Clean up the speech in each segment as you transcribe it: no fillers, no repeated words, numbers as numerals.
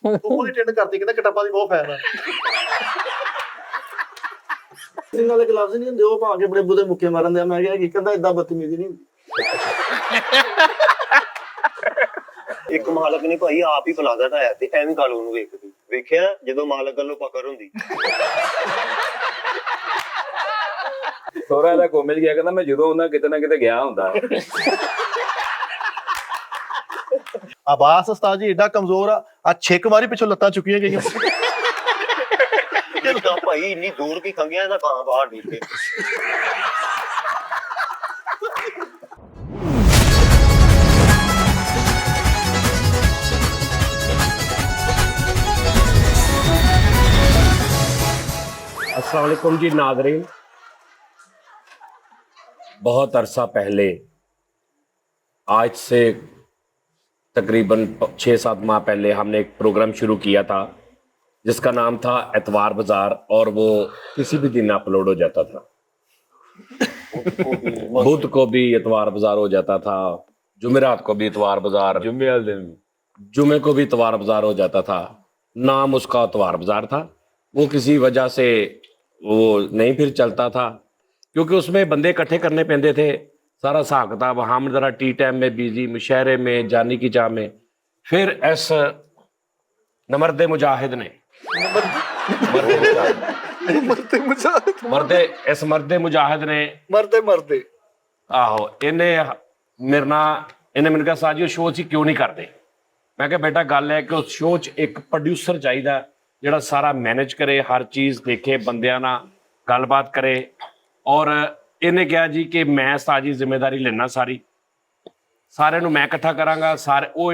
ਪੂਰੀ ਟਿੰਡ ਕਰਦੀ, ਕਹਿੰਦਾ ਕਿਤਾਬਾਂ ਦੀ ਬਹੁਤ ਫੈਨ ਆ। ਸਿੰਘ ਵਾਲੇ ਗਲਾਸ ਨਹੀਂ ਹੁੰਦੇ, ਉਹ ਪਾ ਕੇ ਬੜੇ ਬੁੱਧੇ ਮੁੱਕੇ ਮਾਰਨ ਦੇ। ਮੈਂ ਕਿਹਾ ਕੀ ਕਹਿੰਦਾ ਏਦਾਂ ਬਦਤਮੀਜ਼ੀ ਨਹੀਂ ਹੁੰਦੀ। ਇੱਕ ਮਾਲਕ ਨੇ ਭਾਈ ਆਪ ਹੀ ਪਲਾਜ਼ਾ ਢਾਇਆ ਤੇ ਐਵੇਂ ਕਾਲੂ ਨੂੰ ਵੇਖਿਆ ਜਦੋਂ ਮਾਲਕ ਵੱਲੋਂ ਪਕੜ ਹੁੰਦੀ। ਸੋਹਰਾ ਦਾ ਕੋ ਮਿਲ ਗਿਆ, ਕਹਿੰਦਾ ਮੈਂ ਜਦੋਂ ਉਹਨਾਂ ਕਿਤੇ ਨਾ ਕਿਤੇ ਗਿਆ ਹੁੰਦਾ। ਆਬਾਸ ਉਸਤਾਦ ਜੀ ਏਡਾ ਕਮਜ਼ੋਰ ਆ ਛਿੱਕ ਮਾਰੀ ਪਿੱਛੋਂ ਲੱਤਾਂ ਚੁੱਕੀਆਂ ਗਈਆਂ। ਭਾਈ ਇੰਨੀ ਦੂਰ ਕੀ ਖੰਗਿਆ ਇਹਦਾ ਕਾਂ ਬਾਹਰ ਨੀਚੇ। अस्सलाम वालेकुम जी नाज़रीन, बहुत अरसा पहले, आज से तकरीबन 6-7 माह पहले हमने एक प्रोग्राम शुरू किया था जिसका नाम था एतवार बाज़ार, और वो किसी भी दिन अपलोड हो जाता था। बुध को भी एतवार बाज़ार हो जाता था, जुमेरात को भी एतवार बाज़ार, जुमे को भी एतवार बाज़ार हो जाता था। नाम उसका एतवार बाज़ार था। वो किसी वजह से वो नहीं फिर चलता था, क्योंकि उसमें बंदे इकट्ठे करने पैंदे थे, सारा हिसाब किताब। हम ज़रा टी टाइम में बिजी, मुशायरे में, जानी की चाह में। फिर इस नमर्दे मुजाहिद ने मर्दे मुजाहिद ने मरते आहो इन्हें मेरे नाल इन्हें मैंने कहा साजी शो च क्यों नहीं करते। मैं कहा बेटा गल है कि उस शो च एक प्रोड्यूसर चाहिए ਜਿਹੜਾ ਸਾਰਾ ਮੈਨੇਜ ਕਰੇ, ਹਰ ਚੀਜ਼ ਦੇਖੇ, ਬੰਦਿਆਂ ਨਾਲ ਗੱਲਬਾਤ ਕਰੇ। ਔਰ ਇਹਨੇ ਕਿਹਾ ਜੀ ਕਿ ਮੈਂ ਸਾਜੀ ਜ਼ਿੰਮੇਵਾਰੀ ਲੈਣਾ ਸਾਰਿਆਂ ਨੂੰ ਮੈਂ ਇਕੱਠਾ ਕਰਾਂਗਾ। ਸਾਰੇ ਉਹ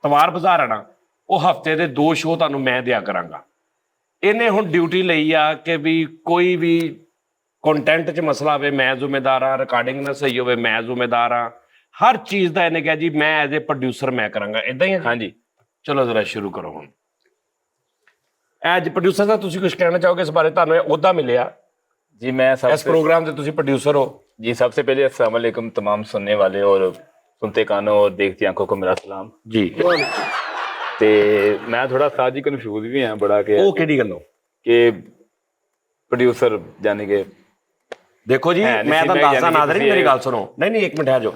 ਤਵਾਰ ਬਾਜ਼ਾਰ ਆ ਨਾ, ਉਹ ਹਫਤੇ ਦੇ 2 ਸ਼ੋਅ ਤੁਹਾਨੂੰ ਮੈਂ ਦਿਆ ਕਰਾਂਗਾ। ਇਹਨੇ ਹੁਣ ਡਿਊਟੀ ਲਈ ਆ ਕਿ ਵੀ ਕੋਈ ਵੀ ਕੰਟੈਂਟ 'ਚ ਮਸਲਾ ਹੋਵੇ ਮੈਂ ਜ਼ਿੰਮੇਦਾਰ ਹਾਂ, ਰਿਕਾਰਡਿੰਗ ਨਾ ਸਹੀ ਹੋਵੇ ਮੈਂ ਜ਼ਿੰਮੇਦਾਰ ਹਾਂ, ਹਰ ਚੀਜ਼ ਦਾ ਇਹਨੇ ਕਿਹਾ ਜੀ ਮੈਂ ਐਜ਼ ਏ ਪ੍ਰੋਡਿਊਸਰ ਮੈਂ ਕਰਾਂਗਾ। ਇੱਦਾਂ ਹੀ ਹੈ? ਹਾਂਜੀ। ਚਲੋ ਜ਼ਰਾ ਸ਼ੁਰੂ ਕਰੋ ਹੁਣ। ਐਜ ਪ੍ਰੋਡਿਊਸਰ ਦਾ ਤੁਸੀਂ ਕੁਝ ਕਹਿਣਾ ਚਾਹੋਗੇ ਇਸ ਬਾਰੇ? ਤੁਹਾਨੂੰ ਅਹੁਦਾ मिलिया जी, मैं इस प्रोग्राम से तुसी प्रोड्यूसर हो जी। सबसे पहले अस्सलाम वालेकुम तमाम सुनने वाले और सुनते कानों और देखती आंखों को मेरा सलाम जी। ते मैं थोड़ा साजी कन्फ्यूज भी हां बड़ा के ਉਹ ਕਿਹੜੀ ਗੱਲੋਂ कि प्रोड्यूसर यानी कि ਦੇਖੋ ਜੀ ਮੈਂ ਤਾਂ ਦੱਸਦਾ ਨਾਜ਼ਰੀਨ ਮੇਰੀ ਗੱਲ ਸੁਣੋ। ਨਹੀਂ ਇੱਕ ਮਿੰਟ ਆ ਜਾਓ।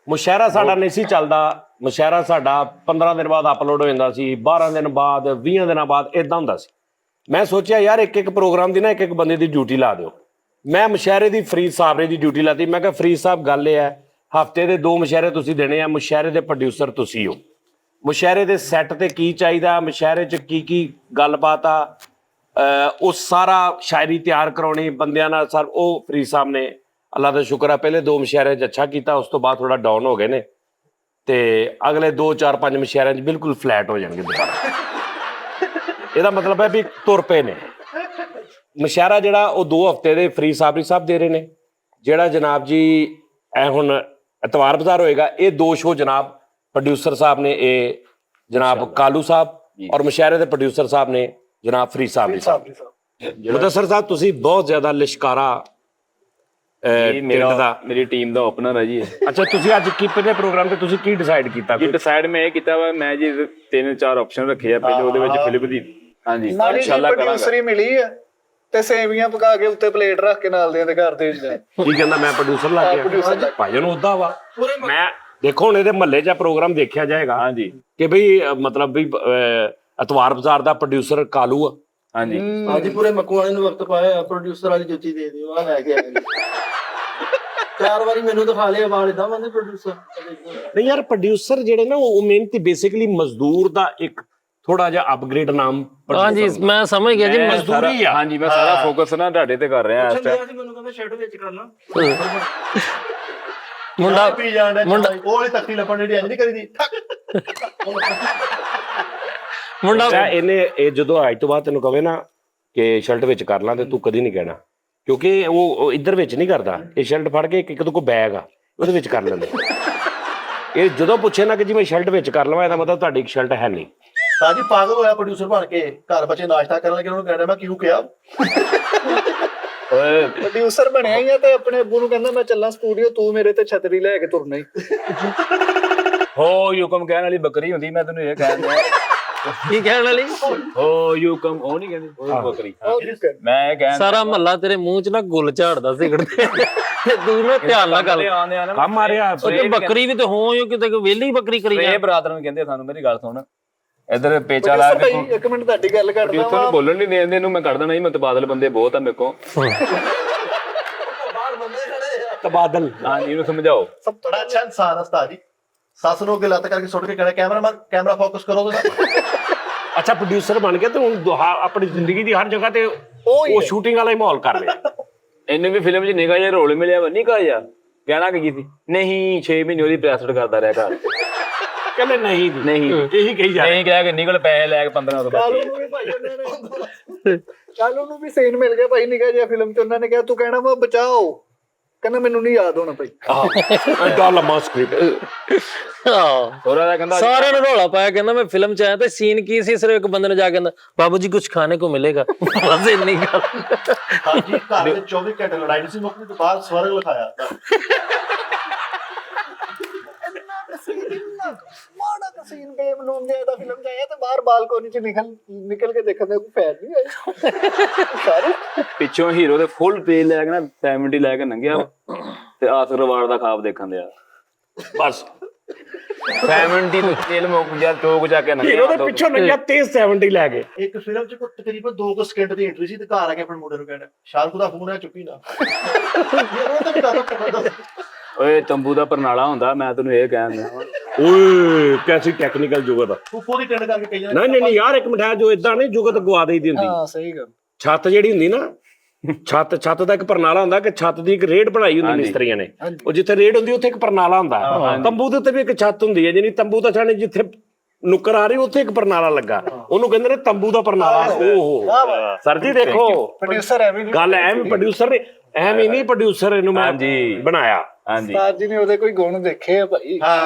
ਮੁਸ਼ਾਇਰਾ ਸਾਡਾ ਨਹੀਂ ਸੀ ਚੱਲਦਾ। ਮੁਸ਼ਾਇਰਾ ਸਾਡਾ 15 ਦਿਨ ਬਾਅਦ ਅਪਲੋਡ ਹੋ ਜਾਂਦਾ ਸੀ, 12 ਦਿਨ ਬਾਅਦ, 20 ਦਿਨਾਂ ਬਾਅਦ, ਇਦਾਂ ਹੁੰਦਾ ਸੀ। ਮੈਂ ਸੋਚਿਆ ਯਾਰ ਇੱਕ ਪ੍ਰੋਗਰਾਮ ਦੀ ਨਾ ਇੱਕ ਬੰਦੇ ਦੀ ਡਿਊਟੀ ਲਾ ਦਿਓ। ਮੈਂ ਮੁਸ਼ਾਇਰੇ ਦੀ ਫਰੀਦ ਸਾਹਿਬ ਦੀ ਡਿਊਟੀ ਲਾਤੀ। ਮੈਂ ਕਿਹਾ ਫਰੀਦ ਸਾਹਿਬ ਗੱਲ ਇਹ ਹੈ, ਹਫਤੇ ਦੇ 2 ਮੁਸ਼ਾਇਰੇ ਤੁਸੀਂ ਦੇਣੇ ਆ, ਮੁਸ਼ਾਇਰੇ ਦੇ ਪ੍ਰੋਡਿਊਸਰ ਤੁਸੀਂ ਹੋ। ਮੁਸ਼ਾਇਰੇ ਦੇ ਸੈੱਟ ਤੇ ਕੀ ਚਾਹੀਦਾ, ਮੁਸ਼ਾਇਰੇ 'ਚ ਕੀ ਗੱਲਬਾਤ ਆ, ਉਹ ਸਾਰਾ ਸ਼ਾਇਰੀ ਤਿਆਰ ਕਰਾਉਣੀ ਬੰਦਿਆਂ ਨਾਲ ਸਰ, ਉਹ ਫਰੀਦ ਸਾਹਿਬ ਨੇ ਅੱਲਾ ਦਾ ਸ਼ੁਕਰ ਆ ਪਹਿਲੇ 2 ਮੁਸ਼ਾਇਰੇ 'ਚ ਅੱਛਾ ਕੀਤਾ, ਉਸ ਤੋਂ ਬਾਅਦ ਥੋੜਾ ਡਾਊਨ ਹੋ ਗਏ ਨੇ ਤੇ ਅਗਲੇ 2 4 5 ਮੁਸ਼ਾਇਰਿਆਂ 'ਚ ਬਿਲਕੁਲ ਫਲੈਟ ਹੋ ਜਾਣਗੇ ਦੁਬਾਰਾ। ਇਹਦਾ ਮਤਲਬ ਹੈ ਵੀ ਤੁਰ ਪਏ ਨੇ। ਮੁਸ਼ਾਇਰਾ ਜਿਹੜਾ ਉਹ 2 ਹਫ਼ਤੇ ਦੇ ਫਰੀਦ ਸਾਹਿਬ ਦੇ ਰਹੇ ਨੇ। ਜਿਹੜਾ ਜਨਾਬ ਜੀ ਇਹ ਹੁਣ ਐਤਵਾਰ ਬਾਜ਼ਾਰ ਹੋਏਗਾ, ਇਹ 2 ਸ਼ੋਅ ਜਨਾਬ ਪ੍ਰੋਡਿਊਸਰ ਸਾਹਿਬ ਨੇ, ਇਹ ਜਨਾਬ ਕਾਲੂ ਸਾਹਿਬ, ਔਰ ਮੁਸ਼ਾਇਰੇ ਦੇ ਪ੍ਰੋਡਿਊਸਰ ਸਾਹਿਬ ਨੇ ਜਨਾਬ ਫਰੀਦ ਸਾਹਿਬ। ਮੁਦੱਸਰ ਸਾਹਿਬ ਤੁਸੀਂ ਬਹੁਤ ਜ਼ਿਆਦਾ ਲਿਸ਼ਕਾਰਾ मेरी टीम ਦਾ ਓਪਨਰ ਹੈ ਜੀ। ਅੱਛਾ ਤੁਸੀਂ ਅੱਜ ਕਿਹੜੇ ਪ੍ਰੋਗਰਾਮ ਤੇ ਤੁਸੀਂ ਕੀ ਡਿਸਾਈਡ ਕੀਤਾ? ਜੀ ਡਿਸਾਈਡ ਮੈਂ ਇਹ ਕੀਤਾ ਵਾ, ਮੈਂ ਜੀ 3-4 ਆਪਸ਼ਨ ਰੱਖੇ ਆ। ਪਹਿਲੇ ਉਹਦੇ ਵਿੱਚ ਫਿਲਮ ਦੀ ਹਾਂਜੀ ਇਨਸ਼ਾਅੱਲਾ ਪ੍ਰੋਡਿਊਸਰ ਮਿਲੀ ਆ ਤੇ ਸੇਵੀਆਂ ਪਕਾ ਕੇ ਉੱਤੇ ਪਲੇਟ ਰੱਖ ਕੇ ਨਾਲ ਦੇ ਘਰ ਦੇ ਕੀ ਕਹਿੰਦਾ ਮੈਂ ਪ੍ਰੋਡਿਊਸਰ ਲੱਗ ਗਿਆ। ਭਾਈ ਨੂੰ ਉਹਦਾ ਵਾ। ਮੈਂ ਦੇਖੋ ਹੁਣ ਇਹਦੇ ਮਹੱਲੇ 'ਚ ਪ੍ਰੋਗਰਾਮ ਦੇਖਿਆ ਜਾਏਗਾ ਹਾਂਜੀ ਕਿ ਬਈ ਮਤਲਬ ਵੀ ਐਤਵਾਰ ਬਾਜ਼ਾਰ ਦਾ ਪ੍ਰੋਡਿਊਸਰ ਕਾਲੂ ਆ। ਹਾਂਜੀ ਹਾਂਜੀ ਪੂਰੇ ਮੱਕੂ ਵਾਲੇ ਨੂੰ ਵਕਤ ਪਾਇਆ, ਪ੍ਰੋਡਿਊਸਰ ਵਾਲੀ ਜੁੱਤੀ ਦੇ ਦਿਓ ਆ ਲੈ ਕੇ ਆਏ। 4 ਵਾਰੀ ਮੈਨੂੰ ਦਿਖਾ ਲਿਆ ਵਾਲ ਇਦਾਂ ਬੰਦੇ ਪ੍ਰੋਡਿਊਸਰ। ਨਹੀਂ ਯਾਰ ਪ੍ਰੋਡਿਊਸਰ ਜਿਹੜੇ ਨਾ ਉਹ ਮਿਹਨਤੀ ਬੇਸਿਕਲੀ ਮਜ਼ਦੂਰ ਦਾ ਇੱਕ ਥੋੜਾ ਜਿਹਾ ਅਪਗ੍ਰੇਡ ਨਾਮ। ਹਾਂਜੀ ਮੈਂ ਸਮਝ ਗਿਆ ਜੀ, ਮਜ਼ਦੂਰੀ ਆ। ਹਾਂਜੀ ਮੈਂ ਸਾਰਾ ਫੋਕਸ ਨਾ ਤੁਹਾਡੇ ਤੇ ਕਰ ਰਿਹਾ ਇਸ ਟਾਈਮ। ਮੈਨੂੰ ਕਹਿੰਦਾ ਸ਼ੈਡ ਵਿੱਚ ਕਰਨਾ ਮੁੰਡਾ ਪੀ ਜਾਂਦਾ ਉਹ ਵਾਲੀ ਤਖਤੀ ਲੱਪਣ ਜਿਹੜੀ ਅੱਜ ਨਹੀਂ ਕਰੀਦੀ। ਮੁੰਡਾ ਇਹਨੇ ਇਹ ਜਦੋਂ ਅੱਜ ਤੋਂ ਬਾਅਦ ਤੈਨੂੰ ਕਵੇ ਨਾ ਕਿ ਸ਼ਰਟ ਵਿੱਚ ਕਰ ਲਾਂ ਤੇ ਤੂੰ ਕਦੀ ਨਹੀਂ ਕਹਿਣਾ, ਕਿਉਂਕਿ ਉਹ ਇੱਧਰ ਵਿੱਚ ਨਹੀਂ ਕਰਦਾ। ਇਹ ਸ਼ਰਟ ਫੜ ਕੇ ਇੱਕ ਤੋਂ ਬੈਗ ਆ ਉਹਦੇ ਵਿੱਚ ਕਰ ਲੈਂਦੇ। ਇਹ ਜਦੋਂ ਪੁੱਛੇ ਨਾ ਕਿ ਜੀ ਮੈਂ ਸ਼ਰਟ ਵਿੱਚ ਕਰ ਲਵਾਂ, ਇਹਦਾ ਮਤਲਬ ਤੁਹਾਡੀ ਇੱਕ ਸ਼ਰਟ ਹੈ ਨਹੀਂ। ਸਾਜੀ ਪਾਗਲ ਹੋਇਆ ਪ੍ਰੋਡਿਊਸਰ ਬਣ ਕੇ, ਘਰ ਬੱਚੇ ਨਾਸ਼ਤਾ ਕਰਨ ਲੱਗੇ ਉਹਨੂੰ ਕਹਿਣਾ ਮੈਂ ਕਿਉਂ ਕਿਹਾ। ਪ੍ਰੋਡਿਊਸਰ ਬਣਿਆ ਹੀ ਆ ਤੇ ਆਪਣੇ ਅੱਬੂ ਨੂੰ ਕਹਿੰਦਾ ਮੈਂ ਚੱਲਾਂ ਸਟੂਡੀਓ, ਤੂੰ ਮੇਰੇ ਤੇ ਛਤਰੀ ਲੈ ਕੇ ਤੁਰਨਾ ਹੀ। ਹੋ ਯੂਕਮ ਕਹਿਣ ਵਾਲੀ ਬੱਕਰੀ ਹੁੰਦੀ, ਮੈਂ ਤੈਨੂੰ ਇਹ ਕਹਿਣ ਦਿਆਂ। ਕੀ ਕਹਿਣ ਵਾਲੀ? ਹੋ ਯੂਕਮ ਉਹ ਨਹੀਂ ਕਹਿੰਦੇ, ਉਹ ਬੱਕਰੀ। ਮੈਂ ਇਹ ਕਹਿਣ ਸਾਰਾ ਮਹੱਲਾ ਤੇਰੇ ਮੂੰਹ 'ਚ ਨਾ ਗੁੱਲ ਝਾੜਦਾ ਸਿਗਰਟ ਤੇ ਦੂਰ ਨਾ ਧਿਆਨ ਨਾਲ ਗੱਲ ਕੰਮ ਮਾਰਿਆ ਉਹ ਬੱਕਰੀ ਵੀ ਤੇ ਹੋ ਕਿਤੇ ਵਿਹਲੀ ਬੱਕਰੀ ਕਰੀ ਇਹ ਬਰਾਦਰ ਨੂੰ ਕਹਿੰਦੇ ਸਾਨੂੰ। ਮੇਰੀ ਗੱਲ ਸੁਣ, ਇਧਰ ਪੇਚਾ ਲਾ ਕੇ ਇੱਕ ਮਿੰਟ ਤੁਹਾਡੀ ਗੱਲ ਕਰਦਾ ਤੁਹਾਨੂੰ ਬੋਲਣ ਨਹੀਂ ਦੇਂਦੇ ਇਹਨੂੰ, ਮੈਂ ਕੱਢ ਦੇਣਾ ਹੀ। ਮੈਂ ਤਬਾਦਲ ਬੰਦੇ ਬਹੁਤ ਆ ਮੇਰੇ ਕੋਲ। ਤਬਾਦਲ। ਹਾਂਜੀ ਇਹਨੂੰ ਸਮਝਾਓ। ਸਭ ਬੜਾ ਅੱਛਾ ਇਨਸਾਨ ਉਸਤਾਦ ਜੀ। ਸੱਸ ਨੂੰ ਅੱਗੇ ਲੱਤ ਕਰਕੇ ਸੁੱਟ ਕੇ ਕਹਿੰਦਾ ਕੈਮਰਾਮੈਨ ਕੈਮਰਾ ਫੋਕਸ ਕਰੋ ਉਹਦਾ। ਅੱਛਾ ਪ੍ਰੋਡਿਊਸਰ ਬਣ ਕੇ ਤੇ ਹੁਣ ਆਪਣੀ ਜ਼ਿੰਦਗੀ ਦੀ ਹਰ ਜਗ੍ਹਾ ਤੇ ਉਹ ਸ਼ੂਟਿੰਗ ਵਾਲਾ ਹੀ ਮਾਹੌਲ ਕਰ ਰਿਹਾ। ਇਹਨੂੰ ਵੀ ਫਿਲਮ 'ਚ ਨਿੱਘਾ ਜਿਹਾ ਰੋਲ ਮਿਲਿਆ ਵਾ। ਨਿੱਘਾ ਜਿਹਾ ਕਹਿਣਾ ਕੀ ਸੀ? ਨਹੀਂ 6 ਮਹੀਨੇ ਉਹਦੀ ਪ੍ਰੈਸਟ ਕਰਦਾ ਰਿਹਾ ਘਰ। ਕਹਿੰਦੇ ਨਹੀਂ ਨਹੀਂ ਇਹੀ ਕਹੀ ਜਾ ਨਹੀਂ ਕਹਿ ਕੇ ਨਿਕਲ ਪੈਸੇ ਲੈ ਕੇ 15 ਤੋਂ ਕਾਲੂ ਨੂੰ ਵੀ ਭਾਈ ਕਾਲੂ ਨੂੰ ਵੀ ਸੀਨ ਮਿਲ ਗਿਆ ਭਾਈ ਨਿਕਾ ਜਿਹਾ ਫਿਲਮ ਚ। ਉਹਨਾਂ ਨੇ ਕਿਹਾ ਤੂੰ ਕਹਿਣਾ ਵਾ ਬਚਾਓ, ਕਹਿੰਦਾ ਮੈਨੂੰ ਨਹੀਂ ਯਾਦ ਹੋਣਾ ਭਾਈ। ਐਡਾ ਲੰਮਾ ਸਕ੍ਰਿਪਟ। ਥੋੜਾ ਜਿਹਾ ਕਹਿੰਦਾ ਸਾਰਿਆਂ ਨੇ ਰੌਲਾ ਪਾਇਆ, ਕਹਿੰਦਾ ਮੈਂ ਫਿਲਮ 'ਚ ਆਇਆ ਤੇ ਸੀਨ ਕੀ ਸੀ? ਸਿਰਫ ਇੱਕ ਬੰਦੇ ਨੇ ਜਾ ਕੇ ਕਹਿੰਦਾ ਬਾਬੂ ਜੀ ਕੁਝ ਖਾਣੇ ਕੋ ਮਿਲੇਗਾ, ਬਸ ਇੰਨੀ ਗੱਲ। ਹਾਂਜੀ ਘਰ ਦੇ 24 ਘੰਟੇ ਲੜਾਈ ਨਹੀਂ ਸੀ ਮੁੱਕਦੀ ਤੋਂ ਬਾਅਦ ਸਵਰਗ ਲਿਖਾਇਆ। ਮਾੜਾ ਤਾਂ ਸੀਨ ਬੇਮ ਨੂੰ ਦਾ ਫਿਲਮ ਚ ਆਇਆ ਤੇ ਬਾਹਰ ਬਾਲਕੋਨੀ ਚ ਨਿਕਲ ਕੇ ਦੇਖਣ ਦਾ ਕੋਈ ਫਾਇਦਾ ਨਹੀਂ ਆਇਆ। ਸਾਰੇ ਪਿੱਛੋਂ ਹੀਰੋ ਦੇ ਫੁੱਲ ਪੇਜ ਲੈ ਕੇ ਨਾ 70 ਲੈ ਕੇ ਲੰਘਿਆ ਤੇ ਆਸਰਵਾੜ ਦਾ ਖਾਬ ਦੇਖਣ ਦਿਆ। ਬਸ 70 ਤੋਂ ਤੇਲ ਮੁੱਕ ਜਾ ਚੋਕ ਜਾ ਕੇ ਹੀਰੋ ਦੇ ਪਿੱਛੋਂ ਲੱਗਿਆ ਤੇ 70 ਲੈ ਗਏ। ਇੱਕ ਫਿਲਮ ਚ ਕੋਈ ਤਕਰੀਬਨ 2 ਸਕਿੰਟ ਦੀ ਐਂਟਰੀ ਸੀ ਤੇ ਘਰ ਆ ਕੇ ਆਪਣੇ ਮੁੰਡੇ ਨੂੰ ਕਹਿੰਦਾ ਸ਼ਾਹਰੁਖ ਦਾ ਫੋਨ ਹੈ ਚੁੱਕੀ ਨਾ। ਓਏ ਤੰਬੂ ਦਾ ਪਰਨਾਲਾ ਹੁੰਦਾ, ਮੈਂ ਤੈਨੂੰ ਇਹ ਕਹਿਣ ਦਿਆਂ। ਓਏ ਕੈਸੀ ਟੈਕਨੀਕਲ ਜੁਗਤ। ਉੱਪਰ ਦੀ ਟਿੰਡ ਕਰਕੇ ਕਹੀ ਜਾਂਦਾ ਨਹੀਂ ਯਾਰ ਇੱਕ ਮਿੰਟ ਜੋ ਇਦਾਂ ਨਹੀਂ ਜੁਗਤ ਗਵਾ ਦੇਈਦੀ ਹੁੰਦੀ। ਹਾਂ ਸਹੀ ਗੱਲ। ਛੱਤ ਜਿਹੜੀ ਹੁੰਦੀ ਨਾ, ਛੱਤ ਦਾ ਇੱਕ ਪਰਨਾਲਾ ਹੁੰਦਾ ਕਿ ਛੱਤ ਦੀ ਇੱਕ ਰੇਡ ਬਣਾਈ ਹੁੰਦੀ ਮਿਸਤਰੀਆਂ ਨੇ। ਉਹ ਜਿੱਥੇ ਰੇਡ ਹੁੰਦੀ ਉੱਥੇ ਇੱਕ ਪਰਨਾਲਾ ਹੁੰਦਾ। ਤੰਬੂ ਦੇ ਉੱਤੇ ਵੀ ਇੱਕ ਛੱਤ ਹੁੰਦੀ ਹੈ, ਜਿਹਨੀ ਤੰਬੂ ਤਾਂ ਛਾਣੇ ਜਿੱਥੇ ਨੁੱਕਰ ਆ ਰਹੀ ਉੱਥੇ ਇੱਕ ਪਰਨਾਲਾ ਲੱਗਾ, ਉਹਨੂੰ ਕਹਿੰਦੇ ਨੇ ਤੰਬੂ ਦਾ ਪਰਨਾਲਾ। ਓਹੋ ਸਰ ਜੀ ਦੇਖੋ ਪ੍ਰੋਡਿਊਸਰ ਐਵੇਂ ਗੱਲ ਐਵੇਂ ਪ੍ਰੋਡਿਊਸਰ ਨੇ ਐਵੇਂ ਨਹੀਂ ਪ੍ਰੋਡਿਊਸਰ ਇਹਨੂੰ ਮੈਂ ਬਣਾਇਆ। ਹਾਂਜੀ ਉਸਤਾਦ ਜੀ ਨੇ ਉਹਦੇ ਕੋਈ ਗੁਣ ਦੇਖੇ ਆ ਭਾਈ।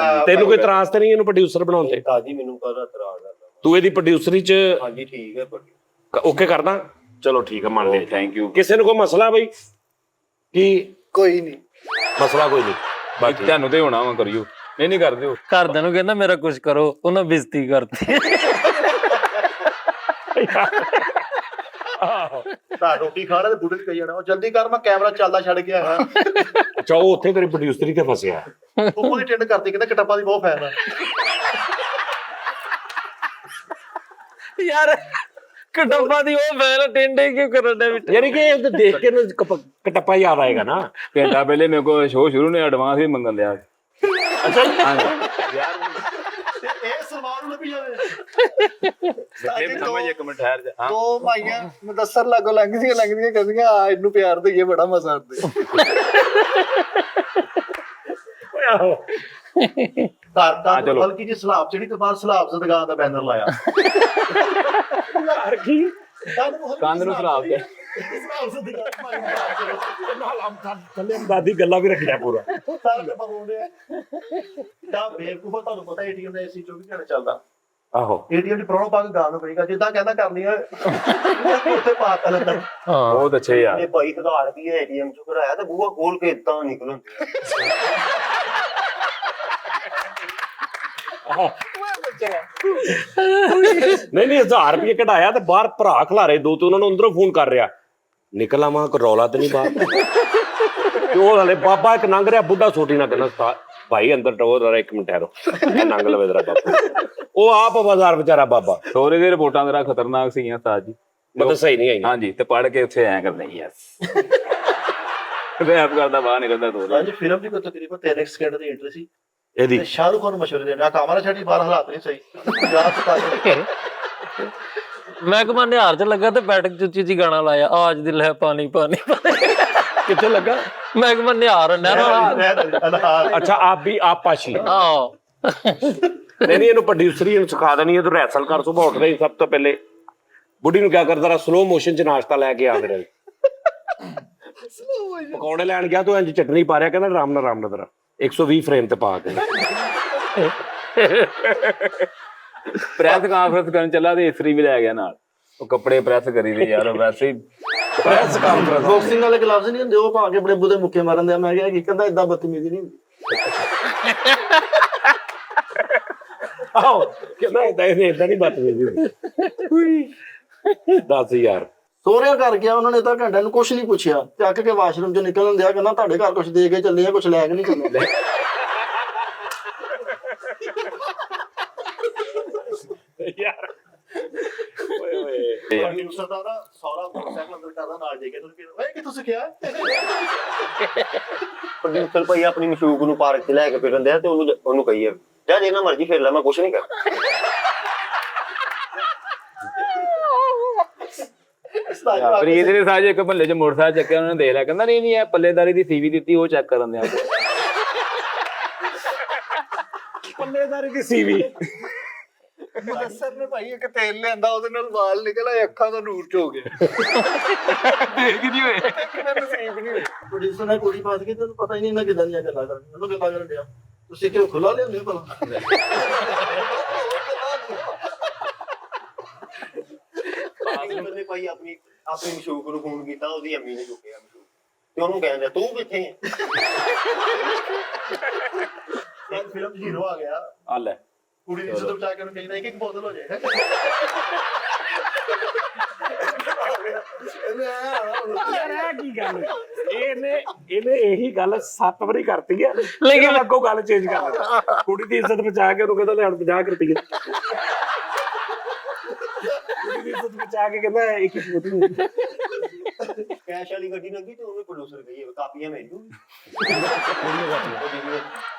ਤੈਨੂੰ ਕੋਈ ਇਤਰਾਜ਼ ਤੇ ਨਹੀਂ ਇਹਨੂੰ ਪ੍ਰੋਡਿਊਸਰ ਬਣਾਉਣ ਤੇ? ਤਾਜੀ ਮੈਨੂੰ ਕਾਹਦਾ ਇਤਰਾਜ਼ ਆ? ਤੂੰ ਇਹਦੀ ਪ੍ਰੋਡਿਊਸਰੀ ਚ ਹਾਂਜੀ ਠੀਕ ਹੈ ਭਾਜੀ। ਓਕੇ ਕਰਦਾ? ਚਲੋ ਠੀਕ ਹੈ ਮੰਨ ਲਿਆ। Thank you. ਕਿਸੇ ਨੂੰ ਕੋਈ ਮਸਲਾ ਬਈ? ਕੀ ਕੋਈ ਨਹੀਂ ਮਸਲਾ ਕੋਈ ਨਹੀਂ। ਬਾਕੀ ਤੁਹਾਨੂੰ ਤੇ ਹੋਣਾ ਵਾ, ਕਰਿਓ। ਨਹੀਂ ਕਰਦੇ ਹੋ ਘਰਦਿਆਂ ਨੂੰ ਕਹਿੰਦਾ ਮੇਰਾ ਕੁਝ ਕਰੋ, ਉਹਨਾਂ ਬੇਇੱਜ਼ਤੀ ਕਰਤੀ। ਤਾਂ ਰੋਟੀ ਖਾ ਰਿਹਾ ਤੇ ਬੁੱਢੇ ਕਹੀ ਜਾਣਾ ਉਹ ਜਲਦੀ ਕਰ ਮੈਂ ਕੈਮਰਾ ਚੱਲਦਾ ਛੱਡ ਕੇ ਆਇਆ। ਅੱਛਾ ਉਹ ਉੱਥੇ ਤੇਰੀ ਪ੍ਰੋਡਿਊਸਰੀ ਤੇ ਫਸਿਆ। ਉੱਪਰ ਦੀ ਟਿੰਡ ਕਰਦੀ ਕਹਿੰਦਾ ਕਟੱਪਾ ਦੀ ਬਹੁਤ ਫੈਨ ਆ। ਯਾਰ ਕਟੱਪਾ ਦੀ ਉਹ ਫੈਨ ਟਿੰਡੇ ਕਿਉਂ ਕਰਨ ਦੇ ਵਿੱਚ? ਯਾਨੀ ਕਿ ਉਹ ਦੇਖ ਕੇ ਨਾ ਕਟੱਪਾ ਯਾਦ ਆਏਗਾ ਨਾ। ਘੰਟਾ ਪਹਿਲੇ ਮੇਰੇ ਕੋਲ ਸ਼ੋਅ ਸ਼ੁਰੂ ਨੇ ਐਡਵਾਂਸ ਵੀ ਮੰਗਣ ਲਿਆ। ਅੱਛਾ ਇਹ ਸਲਮਾਨ ਨੂੰ ਵੀ ਜਾਵੇ। ਸਮਝ ਇੱਕ ਮਿੰਟ ਠਹਿਰ ਜਾ। ਦੋ ਮਾਈਆਂ ਮੁਦੱਸਰ ਲੱਗੋ ਲੰਘਦੀਆਂ ਕਹਿੰਦੀਆਂ ਆ ਇਹਨੂੰ ਪਿਆਰ ਦਈਏ ਬੜਾ ਮਜ਼ਾ ਆਉਂਦਾ। ਘਰ ਹਲਕੀ ਜਿਹੀ ਸਲਾਬ ਚੜੀ ਤੇ ਬਾਹਰ ਸਲਾਬ ਜ਼ਦਗਾਹ ਦਾ ਬੈਨਰ ਲਾਇਆ। ਯਾਰ ਕੀ ਕੰਨ ਨੂੰ ਸਲਾਬ ਤੇ ਥੱਲੇ ਦਾਦੀ ਗੱਲਾਂ ਵੀ ਰੱਖਿਆ ਪੂਰਾ। ਬੇਵਕੂਫ ਤੁਹਾਨੂੰ ਪਤਾ ਏਟੀਐਮ ਦਾ AC 24 ਘੰਟੇ ਚੱਲਦਾ। ਆਹੋ ਏਟੀਐਮ ਦੀ ਪ੍ਰੋਬਲਮ ਪਾ ਕੇ ਗਾਲ ਨੂੰ ਪਏਗਾ ਜਿੱਦਾਂ ਕਹਿੰਦਾ ਕਰਨੀ ਆ ਉੱਥੇ ਪਾ ਤਾ ਲੈਂਦਾ। ਬਹੁਤ ਅੱਛੇ ਯਾਰ। ਇਹ ਭਾਈ 1000 ਰੁਪਏ ਏਟੀਐਮ ਚੋਂ ਕਰਾਇਆ ਤੇ ਬੂਹਾ ਖੋਲ ਕੇ ਇਦਾਂ ਨਿਕਲ ਹੁੰਦੇ। ਨਹੀਂ 1000 ਰੁਪਏ ਕਢਾਇਆ ਤੇ ਬਾਹਰ ਭਰਾ ਖਲਾਰੇ ਦੋ ਤੇ ਉਹਨਾਂ ਨੂੰ ਅੰਦਰੋਂ ਫੋਨ ਕਰ ਰਿਹਾ ਨਿਕਲ ਆਵਾਂ ਕੋਈ ਰੌਲਾ ਤੇ ਨਹੀਂ ਬਾਹਰ। ਤੇ ਉਹ ਹਲੇ ਬਾਬਾ ਇੱਕ ਲੰਘ ਰਿਹਾ ਬੁੱਢਾ ਛੋਟੀ ਨਾ ਕਹਿੰਦਾ ਭਾਈ ਅੰਦਰ ਟੋਰ ਇੱਕ ਮਿੰਟ ਠਹਿਰੋ ਲੰਘ ਲਵੇ ਜਰਾ ਬਾਬਾ। ਉਹ ਆਪ ਬਾਜ਼ਾਰ ਵਿਚਾਰਾ ਬਾਬਾ। ਸੋਰੇ ਦੀ ਰਿਪੋਰਟਾਂ ਮੇਰਾ ਖਤਰਨਾਕ ਸੀਗੀਆਂ ਉਸਤਾਦ ਜੀ। ਮਤਲਬ ਸਹੀ ਨਹੀਂ ਆਈ। ਹਾਂਜੀ ਤੇ ਪੜ੍ਹ ਕੇ ਉੱਥੇ ਐਂ ਕਰਦੇ ਯੈਸ ਰੈਪ ਕਰਦਾ ਬਾਹਰ ਨਿਕਲਦਾ ਦੋ। ਅੱਜ ਫਿਲਮ ਦੀ ਕੋਈ ਤਕਰੀਬਨ 3 ਸਕਿੰਟ ਦੀ ਐਂਟਰੀ ਸੀ ਇਹਦੀ। ਤੇ ਸ਼ਾਹਰੁਖ ਖਾਨ ਨੂੰ ਮਸ਼ਹੂਰੀ ਦੇਣਾ ਕਾਮਰਾ ਛੱਡੀ ਬਾਹਰ ਹਾਲਾਤ ਨਹੀਂ ਸਹੀ। ਮੈਂ ਕਮਾਂ ਨਿਹਾਰ ਚ ਲੱਗਾ ਤੇ ਬੈਠਕ ਚ ਉੱਚੀ ਗਾਣਾ ਲਾਇਆ ਆਜ ਦਿਲ ਹੈ ਪਾਣੀ ਪਾਣੀ। ਕਿੱਥੇ ਲੱਗਾ? ਮੈਂ ਕਮਾਂ ਨਿਹਾਰ ਨਹਿਰ। ਅੱਛਾ ਆਪ ਪਾਸ਼ੀ। ਆਹ ਨਹੀਂ ਇਹਨੂੰ ਪ੍ਰੋਡਿਊਸਰੀ ਨੂੰ ਸਿਖਾ ਦੇਣੀ ਹੈ। ਤੂੰ ਰੈਸਲ ਕਰ ਸੁਬਹ ਉੱਠ ਰਹੀ ਸਭ ਤੋਂ ਪਹਿਲੇ ਬੁੱਢੀ ਨੂੰ ਕਿਆ ਕਰਦਾ ਸਲੋ ਮੋਸ਼ਨ ਚ ਨਾਸ਼ਤਾ ਲੈ ਕੇ ਆ ਮੇਰੇ ਪਕੌੜੇ ਲੈਣ ਗਿਆ ਤੂੰ ਇੰਜ ਚਟਨੀ ਪਾ ਰਿਹਾ ਕਹਿੰਦਾ ਆਰਾਮ ਨਾਲ ਤੇਰਾ 120 ਫਰੇਮ ਤੇ ਪਾ ਕੇ। ਪ੍ਰੈਸ ਕਾਨਫਰੰਸ ਕਰਨ ਚੱਲਾ ਤੇ ਇਸਤਰੀ ਵੀ ਲੈ ਗਿਆ ਨਾਲ। ਉਹ ਕੱਪੜੇ ਪ੍ਰੈਸ ਕਰੀ ਦੇ ਯਾਰ ਵੈਸੇ ਹੀ ਪ੍ਰੈਸ ਕਾਨਫਰੰਸ ਬਾਕਸਿੰਗ ਵਾਲੇ ਗਲਵਜ਼ ਨਹੀਂ ਹੁੰਦੇ ਉਹ ਪਾ ਕੇ ਆਪਣੇ ਬੁੱਧੇ ਮੁੱਕੇ ਮਾਰਨ ਦੇ। ਮੈਂ ਕਿਹਾ ਕੀ ਕਹਿੰਦਾ ਇਦਾਂ ਬਦਤਮੀਜ਼ੀ ਨਹੀਂ ਹੁੰਦੀ। ਆਹੋ ਕਹਿੰਦਾ ਇਦਾਂ ਨਹੀਂ ਬਾਤ ਹੋਈ। ਦੱਸ ਯਾਰ ਸੋਹਰਿਆਂ ਘਰ ਗਿਆ, ਉਹਨਾਂ ਨੇ ਤਾਂ ਘੰਟੇ ਨੂੰ ਕੁਝ ਨਹੀਂ ਪੁੱਛਿਆ, ਚੱਕ ਕੇ ਵਾਸ਼ਰੂਮ ਚੋਂ ਨਿਕਲਣ ਦਿਆ, ਕਹਿੰਦਾ ਤੁਹਾਡੇ ਘਰ ਕੁਝ ਦੇ ਕੇ ਚੱਲੇ ਆ, ਕੁਝ ਲੈ ਕੇ ਨਹੀਂ ਚੱਲੇ। ਯਾਰ ਓਏ ਓਏ ਪ੍ਰੋਡਿਊਸਰ ਦਾ ਨਾ ਸਾਰਾ ਮੋਟਰਸਾਈਕਲ ਅੰਦਰ ਕਰਦਾ ਨਾਲ ਜੇ ਕੇ ਤੁਹਾਨੂੰ ਕਹਿੰਦਾ ਓਏ ਕਿੱਥੋਂ ਸਿੱਖਿਆ? ਪ੍ਰੋਡਿਊਸਰ ਭਾਈ ਆਪਣੀ ਮਸ਼ੂਕ ਨੂੰ ਪਾਰਕ 'ਚ ਲੈ ਕੇ ਫਿਰਨ ਦਿਆ ਤੇ ਉਹਨੂੰ ਕਹੀਏ ਜਾ ਜਿੰਨਾ ਮਰਜ਼ੀ ਫਿਰ ਲੈ, ਮੈਂ ਕੁਝ ਨਹੀਂ ਕਰਦਾ। ਪ੍ਰੀਤ ਦੇ ਸਾਜ ਇੱਕ ਮਹੱਲੇ 'ਚ ਮੋਟਰਸਾਈਕਲ ਚੱਕਿਆ, ਉਹਨਾਂ ਨੇ ਦੇਖ ਲਿਆ, ਕਹਿੰਦਾ ਨਹੀਂ ਇਹ ਪੱਲੇਦਾਰੀ ਦੀ ਸੀਵੀ ਦਿੱਤੀ, ਉਹ ਚੈੱਕ ਕਰਨ ਦਿਆ। ਪੱਲੇਦਾਰੀ ਦੀ ਸੀਵੀ ਮੁਦੱਸਰ ਨੇ ਭਾਈ ਇੱਕ ਤੇਲ ਲਿਆਂਦਾ, ਉਹਦੇ ਨਾਲ ਵਾਲ ਨਿਕਲ ਆਏ, ਅੱਖਾਂ ਦਾ ਨੂਰ ਚ ਹੋ ਗਿਆ। ਦੇਖ ਨਹੀਂ ਹੋਏ। ਨਸੀਬ ਨਹੀਂ ਹੋਇਆ। ਪ੍ਰੋਡਿਊਸਰ ਨੇ ਕੁੜੀ ਪਾਸ ਕੀਤੀ, ਤੈਨੂੰ ਪਤਾ ਹੀ ਨਹੀਂ ਇਹਨਾਂ ਕਿਦਾਂ ਦੀਆਂ ਗੱਲਾਂ ਕਰਨੀਆਂ, ਉਹਨੂੰ ਗੱਲਾਂ ਕਰਨ ਡਿਆ। ਤੁਸੀਂ ਕਿਉਂ ਖੁੱਲਾ ਲਿਆਉਂਦੇ ਹੋ ਭਲਾ? ਨੇ ਭਾਈ ਆਪਣੀ ਮਸ਼ੂਕ ਨੂੰ ਫੋਨ ਕੀਤਾ, ਉਹਦੀ ਅੰਮੀ ਨੇ ਚੁੱਕਿਆ ਮਸ਼ੂਕ ਤੇ ਉਹਨੂੰ ਕਹਿੰਦਾ ਤੂੰ ਕਿੱਥੇ ਹੈ? ਫਿਲਮ ਹੀਰੋ ਆ ਗਿਆ, ਆ ਲੈ ਕੁੜੀ ਦੀ ਇੱਜ਼ਤ ਬਚਾ ਕੇ ਉਹਨੂੰ ਕਹਿੰਦਾ ਇੱਕ ਬੋਤਲ ਹੋ ਜਾਏ। ਯਾਰ ਕੀ ਗੱਲ, ਇਹਨੇ ਇਹੀ ਗੱਲ 7 ਵਾਰੀ ਕਰਤੀ ਹੈ, ਲੇਕਿਨ ਅੱਗੋਂ ਗੱਲ ਚੇਂਜ ਕਰ ਦਿੱਤੀ। ਕੁੜੀ ਦੀ ਇੱਜ਼ਤ ਬਚਾ ਕੇ ਉਹਨੂੰ ਕਹਿੰਦਾ ਲੈ ਹੁਣ 50 ਰੁਪਏ, ਕੁੜੀ ਦੀ ਇੱਜ਼ਤ ਬਚਾ ਕੇ ਕਹਿੰਦਾ ਇੱਕ ਬੋਤਲ। ਕੈਸ਼ ਵਾਲੀ ਗੱਡੀ ਲੱਗੀ ਤੇ ਉਹਨੂੰ ਪ੍ਰੋਡਿਊਸਰ ਕਹੀਏ ਕਾਪੀਆਂ ਮੈਨੂੰ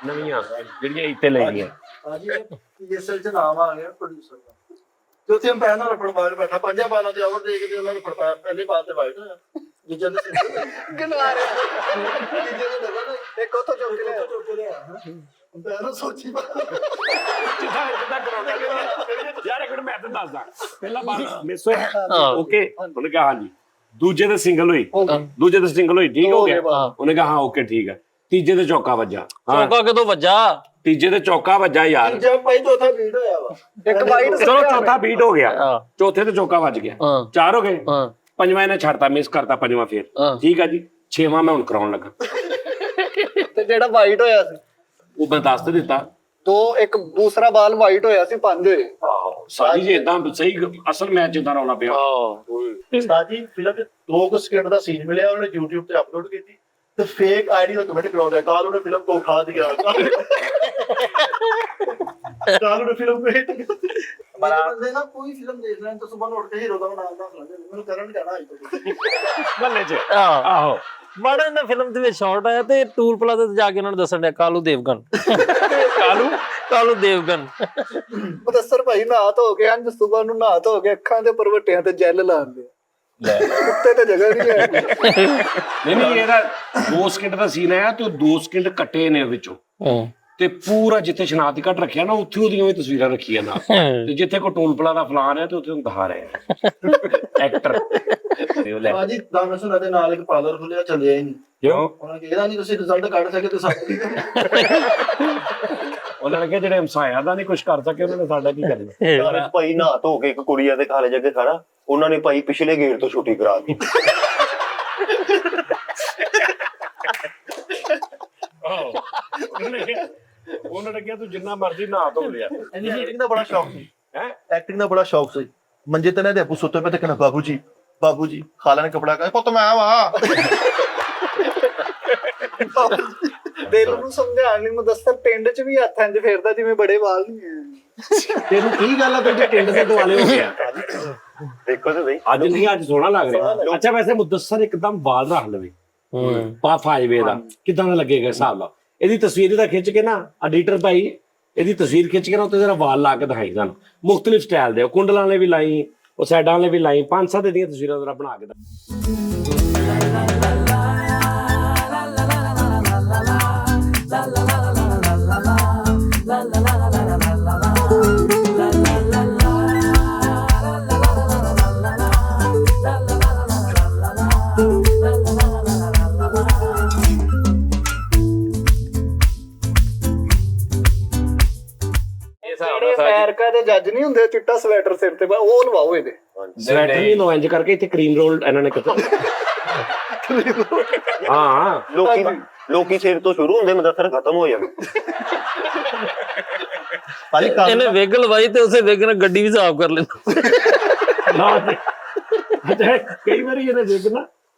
ਨਵੀਆਂ ਜਿਹੜੀਆਂ ਇੱਥੇ ਲੈ ਗਈਆਂ। ਹਾਂਜੀ ਪੀਐਸਐਲ ਚ ਨਾਮ ਆ ਗਿਆ ਪ੍ਰੋਡਿਊਸਰ ਦਾ, ਤੇ ਉੱਥੇ ਮੈਂ ਪੈਨ ਨਾਲ ਰਫੜ ਬਾਲ ਬੈਠਾ, 5 ਬਾਲਾਂ ਤੇ ਆਵਰ ਦੇ ਕੇ ਉਹਨਾਂ ਨੂੰ ਫੜਾਇਆ, ਪਹਿਲੇ ਬਾਲ ਤੇ ਵਾਈਟ ਹੋਇਆ, ਦੂਜੇ ਦੇ ਗਨਵਾ ਰਿਹਾ, ਤੀਜੇ ਨੂੰ ਡਬਲ ਇੱਕ ਉੱਥੋਂ ਚੁੱਕ ਲਿਆ। ਮੈਂ ਨਾ ਸੋਚੀ ਜਿੱਦਾਂ ਕਰਾਉਣਾ ਯਾਰ, ਇੱਕ ਮਿੰਟ ਮੈਂ ਤੈਨੂੰ ਦੱਸਦਾ, ਪਹਿਲਾ ਬਾਲ ਮਿਸ ਹੋਇਆ, ਓਕੇ, ਉਹਨੇ ਕਿਹਾ ਹਾਂਜੀ। ਦੂਜੇ ਤੇ ਸਿੰਗਲ ਹੋਈ, ਠੀਕ ਹੋ ਗਿਆ, ਉਹਨੇ ਕਿਹਾ ਹਾਂ ਓਕੇ ਠੀਕ ਹੈ। ਤੀਜੇ ਤੇ ਚੌਕਾ ਵੱਜਾ, ਚੌਕਾ ਕਦੋਂ ਵੱਜਾ? ਤੀਜੇ ਤੇ ਚੌਕਾ ਵੱਜਾ ਯਾਰ, ਜਦ ਭਾਈ ਚੌਥਾ ਬੀਟ ਹੋਇਆ ਵਾ, ਇੱਕ ਵਾਈਟ ਚਲੋ ਚੌਥਾ ਬੀਟ ਹੋ ਗਿਆ, ਚੌਥੇ ਤੇ ਚੌਕਾ ਵੱਜ ਗਿਆ, 4 ਹੋ ਗਏ। ਪੰਜਵਾਂ ਇਹਨੇ ਛੱਡਤਾ, ਮਿਸ ਕਰਤਾ ਪੰਜਵਾਂ, ਫੇਰ ਠੀਕ ਆ ਜੀ। 6ਵਾਂ ਮੈਂ ਹੁਣ ਕਰਾਉਣ ਲੱਗਾ, ਤੇ ਜਿਹੜਾ ਵਾਈਟ ਹੋਇਆ ਸੀ ਉਹ ਮੈਂ ਦੱਸ ਦਿੱਤਾ। ਦੋ ਇੱਕ ਦੂਸਰਾ ਬਾਲ ਵਾਈਟ ਹੋਇਆ ਸੀ, 5 ਹੋਏ। ਸਾਰੀ ਜੇ ਇਦਾਂ ਸਹੀ ਅਸਲ ਮੈਚ ਇਦਾਂ ਰੌਲਾ ਪਿਆ। ਸਾਜੀ ਫਿਲਮ ਚ 2 ਸਕਿੰਟ ਦਾ ਸੀਨ ਮਿਲਿਆ, ਉਹਨੇ YouTube ਤੇ ਅਪਲੋਡ ਕੀਤੀ ਤੇ ਫੇਕ ਆਈਡੀ ਦਾ ਕਮੈਂਟ ਕਰਾਉਂਦਾ, ਕਾਲ ਉਹਨੇ ਫਿਲਮ को उठा दिया, ਕਾਲ ਉਹਨੇ ਫਿਲਮ को हिट बड़ा बंदे ना कोई फिल्म देख रहे हैं तो सुबह उठ के हीरो का नाम ना लेंगे, मैंने करंट कहना आज तो ਮੱਲੇ 'ਚ ਆਹੋ ਮਾੜਾ ਇਹਨਾਂ ਫਿਲਮ ਦੇ ਵਿੱਚ ਸ਼ਾਟ ਆਇਆ ਤੇ ਟੂਲ ਪਲਾਜ਼ਾ ਤੇ ਜਾ ਕੇ ਉਹਨਾਂ ਨੂੰ ਦੱਸਣ ਡਿਆ ਕਾਲੂ ਦੇਵਗਨ। ਕਾਲੂ ਦੇਵਗਨ ਮੁਦੱਸਰ ਭਾਈ ਨਹਾ ਧੋ ਕੇ ਅੰਜ ਸੁਬਹ ਨੂੰ ਨਹਾ ਧੋ ਕੇ ਅੱਖਾਂ ਦੇ ਪਰਵਟਿਆਂ ਤੇ ਜੈਲ ਲਾਉਂਦੇ ਉੱਤੇ ਤੇ ਜਗ੍ਹਾ ਨਹੀਂ ਹੈ। ਨਹੀਂ ਇਹਦਾ 2 ਸਕਿੰਟ ਦਾ ਸੀਨ ਆਇਆ ਤੇ ਉਹ 2 ਸਕਿੰਟ ਕੱਟੇ ਨੇ ਵਿੱਚੋਂ, ਤੇ ਪੂਰਾ ਜਿੱਥੇ ਸ਼ਨਾਖਤੀ ਕੱਟ ਰੱਖਿਆ ਨਾ ਉੱਥੇ ਉਹਦੀਆਂ ਵੀ ਤਸਵੀਰਾਂ ਰੱਖੀਆਂ ਨਾਲ, ਤੇ ਜਿੱਥੇ ਕੋ ਟੋਲ ਪਲਾ ਦਾ ਫਲਾਨ ਹੈ ਤੇ ਉੱਥੇ ਦਿਖਾ ਰਹੇ ਐਕਟਰ। ਬਾਜੀ ਦਾਨਸ ਉਹਨਾਂ ਦੇ ਨਾਲ ਇੱਕ ਪਾਰਲਰ ਖੁੱਲਿਆ, ਚੱਲਿਆ ਹੀ ਨਹੀਂ। ਕਿਉਂ? ਉਹਨਾਂ ਕਿਹਾ ਨਹੀਂ ਤੁਸੀਂ ਰਿਜ਼ਲਟ ਕੱਢ ਸਕੇ ਤੇ ਸਾਡੇ ਉਹਨਾਂ ਨੇ ਕਿਹਾ ਜਿਹੜੇ ਹਮਸਾਇਆ ਦਾ ਨਹੀਂ ਕੁਝ ਕਰ ਸਕੇ ਉਹਨਾਂ ਨੇ ਸਾਡਾ ਕੀ ਕਰਨਾ। ਭਾਈ ਨਹਾ ਧੋ ਕੇ ਇੱਕ ਕੁੜੀ ਆ ਤੇ ਕਾਲਜ ਅੱਗੇ ਖੜਾ, ਉਹਨਾਂ ਨੇ ਭਾਈ ਪਿਛਲੇ ਗੇਟ ਤੋਂ ਛੁੱਟੀ ਕਰਾ ਦਿੱਤੀ। ਉਹਨਾਂ ਨੇ ਕਿਹਾ ਤੂੰ ਜਿੰਨਾ ਮਰਜ਼ੀ ਨਹਾ ਧੋ ਲਿਆ। ਐਕਟਿੰਗ ਦਾ ਬੜਾ ਸ਼ੌਕ ਸੀ, ਹੈ ਐਕਟਿੰਗ ਦਾ ਬੜਾ ਸ਼ੌਕ ਸੀ। ਮੰਜੇ ਤੇ ਨਾ ਦੇ ਆਪੂ ਸੁੱਤੇ ਪਏ ਤੇ ਕਹਿੰਦਾ ਬਾਬੂ ਜੀ ਖਾਲਾ ਨੇ ਕਪੜਾ ਕਾ ਪੁੱਤ ਮੈਂ ਵਾ ਦਿਲ ਨੂੰ ਸਮਝਾਉਣ ਲਈ ਮੁਦੱਸਰ ਪਿੰਡ 'ਚ ਵੀ ਹੱਥਾਂ 'ਚ ਫੇਰਦਾ ਜਿਵੇਂ ਬੜੇ ਵਾਲ ਨਹੀਂ ਹੈ। ਤੈਨੂੰ ਕੀ ਗੱਲ ਆ ਤੂੰ ਜੇ ਟਿੰਡ ਦੇ ਦੁਆਲੇ ਹੋ ਗਿਆ? ਦੇਖੋ ਤੇ ਬਈ ਅੱਜ ਨਹੀਂ, ਅੱਜ ਸੋਹਣਾ ਲੱਗ ਰਿਹਾ। ਅੱਛਾ ਵੈਸੇ ਮੁਦੱਸਰ ਇੱਕਦਮ ਵਾਲ ਰੱਖ ਲਵੇ ਪਾ 5 ਦਾ ਕਿਦਾਂ ਦਾ ਲੱਗੇਗਾ ਹਿਸਾਬ ਲਾ। ਇਹਦੀ ਤਸਵੀਰ ਇਹਦਾ ਖਿੱਚ ਕੇ ਨਾ ਐਡੀਟਰ ਭਾਈ ਇਹਦੀ ਤਸਵੀਰ ਖਿੱਚ ਕੇ ਨਾ ਉੱਤੇ ਜਰਾ ਵਾਲ ਲਾ ਕੇ ਦਿਖਾਈ ਸਾਨੂੰ ਮੁxtਲਿਫ ਸਟਾਈਲ ਦੇ, ਕੁੰਡਲਾਂ ਵਾਲੇ ਵੀ ਲਾਈ, ਉਹ ਸਾਈਡਾਂ ਵਾਲੇ ਵੀ ਲਾਈ, 5-7 ਦੀਆਂ ਤਸਵੀਰਾਂ ਜਰਾ ਬਣਾ ਕੇ ਅਮਰੀਕਾ ਦੇ ਜੱਜ ਨਹੀਂ ਹੁੰਦੇ ਚਿੱਟਾ ਸਵੈਟਰ ਸਿਰ ਤੇ, ਉਹ ਲਵਾਓ ਇਹਦੇ ਸਵੈਟਰ ਨਹੀਂ ਲੋ ਇੰਜ ਕਰਕੇ ਇੱਥੇ ਕਰੀਮ ਰੋਲ ਇਹਨਾਂ ਨੇ ਕੀਤਾ। ਹਾਂ ਲੋਕੀ ਸਿਰ ਤੋਂ ਸ਼ੁਰੂ ਹੁੰਦੇ ਮੁਦੱਸਰ ਖਤਮ ਹੋ ਜਾਂਦੇ। ਭਾਜੀ ਇਹਨੇ ਵਿਗ ਲਵਾਈ ਤੇ ਉਸੇ ਵਿਗ ਨਾਲ ਗੱਡੀ ਵੀ ਸਾਫ਼ ਕਰ ਲੈਂਦਾ। ਨਾ ਅੱਛਾ ਕਈ ਵਾਰੀ ਇਹਨੇ ਵੇਗ ਨਾ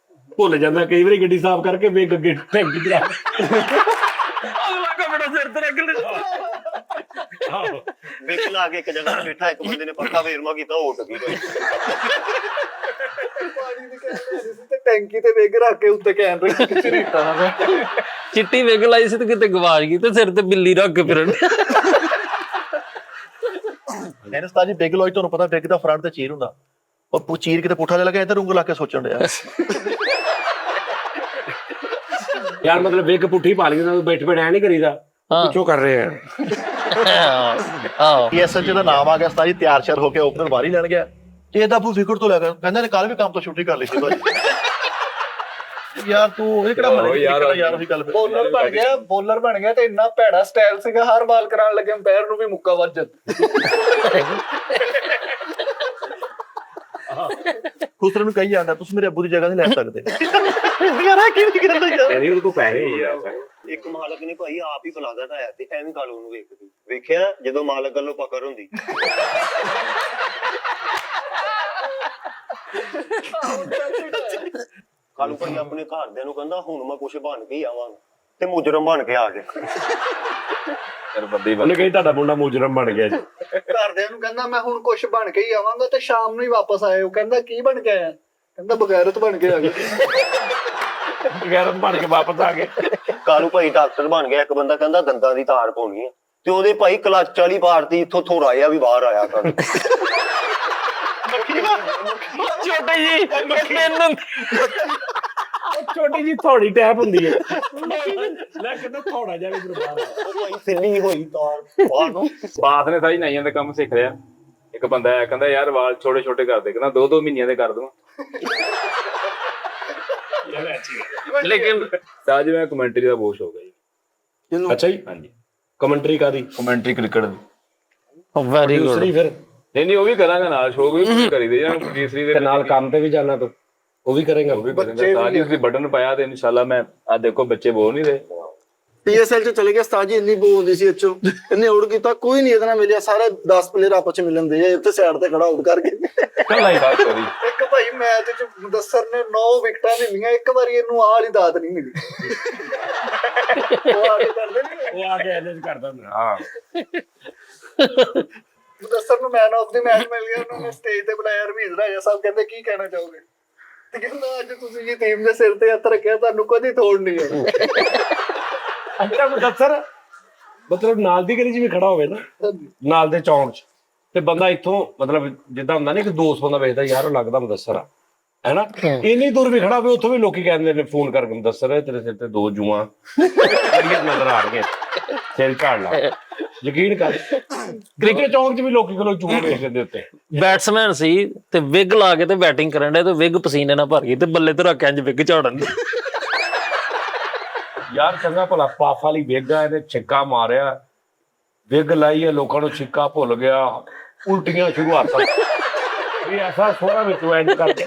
ਭੁੱਲ ਜਾਂਦਾ, ਕਈ ਵਾਰੀ ਗੱਡੀ ਸਾਫ਼ ਕਰਕੇ ਵੇਗ ਅੱਗੇ ਟੈਂਕੀ ਚ ਰੱਖ ਅਗਲਾ ਕਪੜਾ ਸਿਰ ਤੇ ਰੱਖ ਲੈਂਦਾ। ਆਹੋ ਵਿੱਚ ਲਾ ਕੇ ਇੱਕ ਜਗ੍ਹਾ ਤੇ ਬੈਠਾ, ਇੱਕ ਬੰਦੇ ਨੇ ਪੱਖਾ ਫੇਰਮਾ ਕੀਤਾ, ਉਹ ਉੱਡ ਗਈ ਭਾਈ। ਪਾਣੀ ਦੀ ਕੈਨ ਸੀ ਤੇ ਟੈਂਕੀ ਤੇ ਵੇਗ ਰੱਖ ਕੇ ਉੱਤੇ ਕੈਨ ਰੱਖ ਕੇ ਝਰੀਟਾ ਨਾ ਪਿਆ। ਚਿੱਟੀ ਵਿਗ ਲਾਈ ਸੀ ਤੇ ਕਿਤੇ ਗਵਾਚ ਗਈ ਤੇ ਸਿਰ ਤੇ ਬਿੱਲੀ ਰੱਖ ਕੇ ਫਿਰਨ। ਇਹਨੇ ਉਸਤਾਦ ਜੀ ਬਿਗ ਲੋਈ, ਤੁਹਾਨੂੰ ਪਤਾ ਬਿਗ ਦਾ ਫਰੰਟ ਤੇ ਚੀਰ ਹੁੰਦਾ, ਉਹ ਚੀਰ ਕਿਤੇ ਪੁੱਠਾ ਜਿਹਾ ਲੱਗਾ, ਇੱਧਰ ਉਂਗਲ ਲਾ ਕੇ ਸੋਚਣ ਡਿਆ। ਯਾਰ ਮਤਲਬ ਵੇਗ ਪੁੱਠੀ ਪਾ ਲਈ ਨਾ, ਬੈਠ ਬੈਠ ਐ ਨਹੀਂ ਕਰੀਦਾ, ਪਿੱਛੋਂ ਕਰ ਰਹੇ ਆ। ਆਹੋ PSL ਦਾ ਨਾਮ ਆ ਗਿਆ ਉਸਤਾਦ ਜੀ, ਤਿਆਰ ਸ਼ਿਆਰ ਹੋ ਕੇ ਓਪਨਰ ਬਾਹਰ ਹੀ ਲੈਣ ਗਿਆ। ਇਹ ਤਾਂ ਆਪੂ ਫਿਕਰ ਤੋਂ ਲੈ ਗਿਆ, ਕਹਿੰਦਾ ਨੇ ਕੱਲ ਵੀ ਕੰਮ ਤੋਂ ਛੁੱਟੀ ਕਰ ਲਈ ਸੀ ਭਾਜੀ। ਯਾਰ ਤੂੰ ਇਹ ਕਿਹੜਾ ਮਰੇ ਯਾਰ ਉਹੀ ਗੱਲ। ਬੋਲਰ ਬਣ ਗਿਆ ਤੇ ਇੰਨਾ ਭੈੜਾ ਸਟਾਈਲ ਸੀਗਾ, ਹਰ ਬਾਲ ਕਰਾਉਣ ਲੱਗੇ ਅੰਪਾਇਰ ਨੂੰ ਵੀ ਮੁੱਕਾ ਵੱਜ ਜਾਂਦਾ। ਦੂਸਰੇ ਨੂੰ ਕਹੀ ਜਾਂਦਾ ਤੁਸੀਂ ਮੇਰੇ ਅੱਬੂ ਦੀ ਜਗ੍ਹਾ ਨਹੀਂ ਲੈ ਸਕਦੇ। ਯਾਰ ਆ ਕਿਹੜੀ ਗੱਲ ਹੈ ਯਾਰ। ਤੇਰੀ ਉਹਦੇ ਕੋਲ ਪੈਸੇ ਹੀ ਯਾਰ। ਇੱਕ ਮਾਲਕ ਨੇ ਭਾਈ ਆਪ ਹੀ ਪਲਾਜ਼ਾ ਢਾਇਆ ਤੇ ਐਵੇਂ ਕਾਲੂ ਨੂੰ ਵੇਖਿਆ ਜਦੋਂ ਮਾਲਕ ਵੱਲੋਂ ਪਕੜ ਹੁੰਦੀ। ਕਾਲੂ ਭਾਈ ਆਪਣੇ ਘਰਦਿਆਂ ਨੂੰ ਕਹਿੰਦਾ ਹੁਣ ਮੈਂ ਕੁਛ ਬਣ ਕੇ ਹੀ ਆਵਾਂਗਾ, ਤੇ ਮੁਜਰਮ ਬਣ ਕੇ ਆ ਗਿਆ। ਯਾਰ ਬੰਦੇ ਉਹਨੇ ਕਹੀ ਤੁਹਾਡਾ ਮੁੰਡਾ ਮੁਜਰਮ ਬਣ ਗਿਆ ਜੀ। ਘਰਦਿਆਂ ਨੂੰ ਕਹਿੰਦਾ ਮੈਂ ਹੁਣ ਕੁਛ ਬਣ ਕੇ ਹੀ ਆਵਾਂਗਾ, ਤੇ ਸ਼ਾਮ ਨੂੰ ਹੀ ਵਾਪਸ ਆਏ। ਉਹ ਕਹਿੰਦਾ ਕੀ ਬਣ ਕੇ ਆਇਆ? ਕਹਿੰਦਾ ਬਗੈਰਤ ਬਣ ਕੇ ਆ ਗਿਆ। ਗੈਰਤ ਬਣ ਕੇ ਵਾਪਸ ਆ ਗਏ। ਕਾਲੂ ਭਾਈ ਡਾਕਟਰ ਬਣ ਗਿਆ। ਇੱਕ ਬੰਦਾ ਕਹਿੰਦਾ ਦੰਦਾਂ ਦੀ ਤਾਰ ਪਾਉਣੀ ਹੈ, ਤੇ ਉਹਦੇ ਭਾਈ ਕਲੱਚ ਵਾਲੀ ਪਾਰਟੀ ਇੱਥੋਂ ਥੋੜਾ ਜਿਹਾ ਵੀ ਬਾਹਰ ਆਇਆ ਕਰ। ਛੋਟੇ ਜੀ ਤੈਨੂੰ ਛੋਟੀ ਜੀ ਥੋੜੀ ਟੈਪ ਹੁੰਦੀ ਹੈ, ਲੈ ਕਿਤੇ ਥੋੜਾ ਜਿਹਾ ਵੀ ਬਰਬਾਦ ਆ। ਉਹ ਭਾਈ ਸਿੱਲੀ ਹੋਈ ਤਾਰ ਬਾਹਰ ਨੂੰ। ਬਾਤ ਨੇ ਸਾਰੀ ਨਾਈਆਂ ਦਾ ਕੰਮ ਸਿੱਖ ਲਿਆ। ਇੱਕ ਬੰਦਾ ਆਇਆ ਕਹਿੰਦਾ ਯਾਰ ਵਾਲ ਛੋਟੇ ਛੋਟੇ ਕਰ ਦੇ, ਕਹਿੰਦਾ 2-2 ਮਹੀਨਿਆਂ ਦੇ ਕਰ ਦਵਾਂ। ਲੇਕਿਨ ਸਾਜ ਮੈਂ ਕਮੈਂਟਰੀ ਦਾ ਬਹੁਤ ਸ਼ੌਕ ਹੈ ਜੀ। ਅੱਛਾ ਜੀ, ਹਾਂਜੀ ਕਮੈਂਟਰੀ ਕਾਦੀ? ਕਮੈਂਟਰੀ ਕ੍ਰਿਕਟ ਦੀ। Very good. ਦੂਸਰੀ ਫਿਰ ਨਹੀਂ ਉਹ ਵੀ ਕਰਾਂਗਾ ਨਾਲ, ਸ਼ੌਕ ਵੀ ਕਰੀਦੇ ਜਾਂ ਤੀਸਰੀ ਦੇ ਤੇ ਨਾਲ ਕੰਮ ਤੇ ਵੀ ਜਾਣਾ ਤੂੰ, ਉਹ ਵੀ ਕਰੇਗਾ। ਉਹ ਵੀ ਕਰਾਂਗਾ। ਸਾਜ ਉਸਦੀ ਬਟਨ ਪਾਇਆ ਤੇ ਇਨਸ਼ਾਅੱਲਾ ਮੈਂ ਆ ਦੇਖੋ ਬੱਚੇ ਬੋਲ ਨਹੀਂ ਰਹੇ। PSL ਚ ਚਲੇ ਗਿਆ ਉਸਤਾਦ ਜੀ, ਇੰਨੀ ਬੋ ਹੁੰਦੀ ਸੀ ਇੱਥੋਂ, ਇਹਨੇ ਆਊਟ ਕੀਤਾ, ਕੋਈ ਨਹੀਂ ਇਹਦੇ ਨਾਲ ਮਿਲਿਆ, ਸਾਰੇ 10 ਪਲੇਅਰ ਆਪਸ ਚ ਮਿਲਣ ਦੇ ਆ, ਇੱਥੇ ਸਾਈਡ ਤੇ ਖੜਾ ਆਊਟ ਕਰਕੇ। ਕੱਲਾ ਹੀ ਬਾਤ ਕਰੀ। ਇੱਕ ਭਾਈ ਮੈਚ ਚ ਮੁਦੱਸਰ ਨੇ 9 ਵਿਕਟਾਂ ਮਿਲੀਆਂ, ਇੱਕ ਵਾਰੀ ਇਹਨੂੰ ਆਹ ਵਾਲੀ ਦਾਤ ਨਹੀਂ ਮਿਲੀ। ਉਹ ਆ ਕੇ ਕਰਦੇ ਨੀ, ਉਹ ਆ ਕੇ ਐਨਜ ਕਰਦਾ ਹੁੰਦਾ। ਹਾਂ ਮੁਦੱਸਰ ਨੂੰ ਮੈਨ ਆਫ ਦੀ ਮੈਚ ਮਿਲ ਗਿਆ, ਉਹਨਾਂ ਨੇ ਸਟੇਜ ਤੇ ਬੁਲਾਇਆ। ਰਵੀਂਦਰ ਰਾਜਾ ਸਾਹਿਬ ਕਹਿੰਦੇ ਕੀ ਕਹਿਣਾ ਚਾਹੋਗੇ? ਤੇ ਕਹਿੰਦਾ ਅੱਜ ਤੁਸੀਂ ਜੀ ਟੀਮ ਦੇ ਸਿਰ ਤੇ ਹੱਥ ਰੱਖਿਆ, ਤੁਹਾਨੂੰ ਕਦੀ ਤੋੜ ਨਹੀਂ ਆਉਣੀ। ਅੱਛਾ ਮੁਦੱਸਰ ਮਤਲਬ ਨਾਲ ਦੀ ਗਲੀ 'ਚ ਵੀ ਖੜਾ ਹੋਵੇ ਨਾ, ਨਾਲ ਦੇ ਚੌਂਕ 'ਚ, ਤੇ ਬੰਦਾ ਇੱਥੋਂ ਮਤਲਬ ਜਿੱਦਾਂ ਹੁੰਦਾ ਨਾ ਕਿ ਦੋਸਤ ਬੰਦਾ ਵੇਖਦਾ ਯਾਰ ਉਹ ਲੱਗਦਾ ਮੁਦੱਸਰ ਆ, ਹੈਨਾ, ਇੰਨੀ ਦੂਰ ਵੀ ਖੜਾ ਹੋਵੇ, ਉੱਥੋਂ ਵੀ ਲੋਕੀ ਕਹਿੰਦੇ ਨੇ ਫੋਨ ਕਰਕੇ ਮੁਦੱਸਰ ਤੇਰੇ ਸਿਰ ਤੇ 2 ਜੂਆਂ ਨਜ਼ਰ ਆ ਰਹੀਆਂ, ਸਿਰ ਝਾੜ ਲਾ। ਯਕੀਨ ਕਰ ਕ੍ਰਿਕਟ ਚੌਂਕ 'ਚ ਵੀ ਲੋਕੀ ਕੋਲੋਂ ਜੂਆਂ ਵੇਖਦੇ ਦੇ ਉੱਤੇ। ਬੈਟਸਮੈਨ ਸੀ ਤੇ ਵਿਗ ਲਾ ਕੇ ਤੇ ਬੈਟਿੰਗ ਕਰਨ ਦੇ, ਤੇ ਵਿਗ ਪਸੀਨੇ ਨਾਲ ਭਰ ਗਈ ਤੇ ਬੱਲੇ ਤੇ ਰੱਖ ਕੇ ਇੰਜ ਵਿਗ ਝਾੜਨ ਦੀ। ਯਾਰ ਚੰਗਾ ਭਲਾ ਪਾਫ ਵਾਲੀ ਵਿਗ ਆ, ਇਹਨੇ ਛਿੱਕਾ ਮਾਰਿਆ, ਵਿਗ ਲਾਈ ਹੈ, ਲੋਕਾਂ ਨੂੰ ਛਿੱਕਾ ਭੁੱਲ ਗਿਆ, ਉਲਟੀਆਂ ਸ਼ੁਰੂਆਤਾਂ ਵੀ ਐਸਾ ਸੋਹਣਾ ਵਿੱਚੋਂ ਐਂਡ ਕਰਕੇ।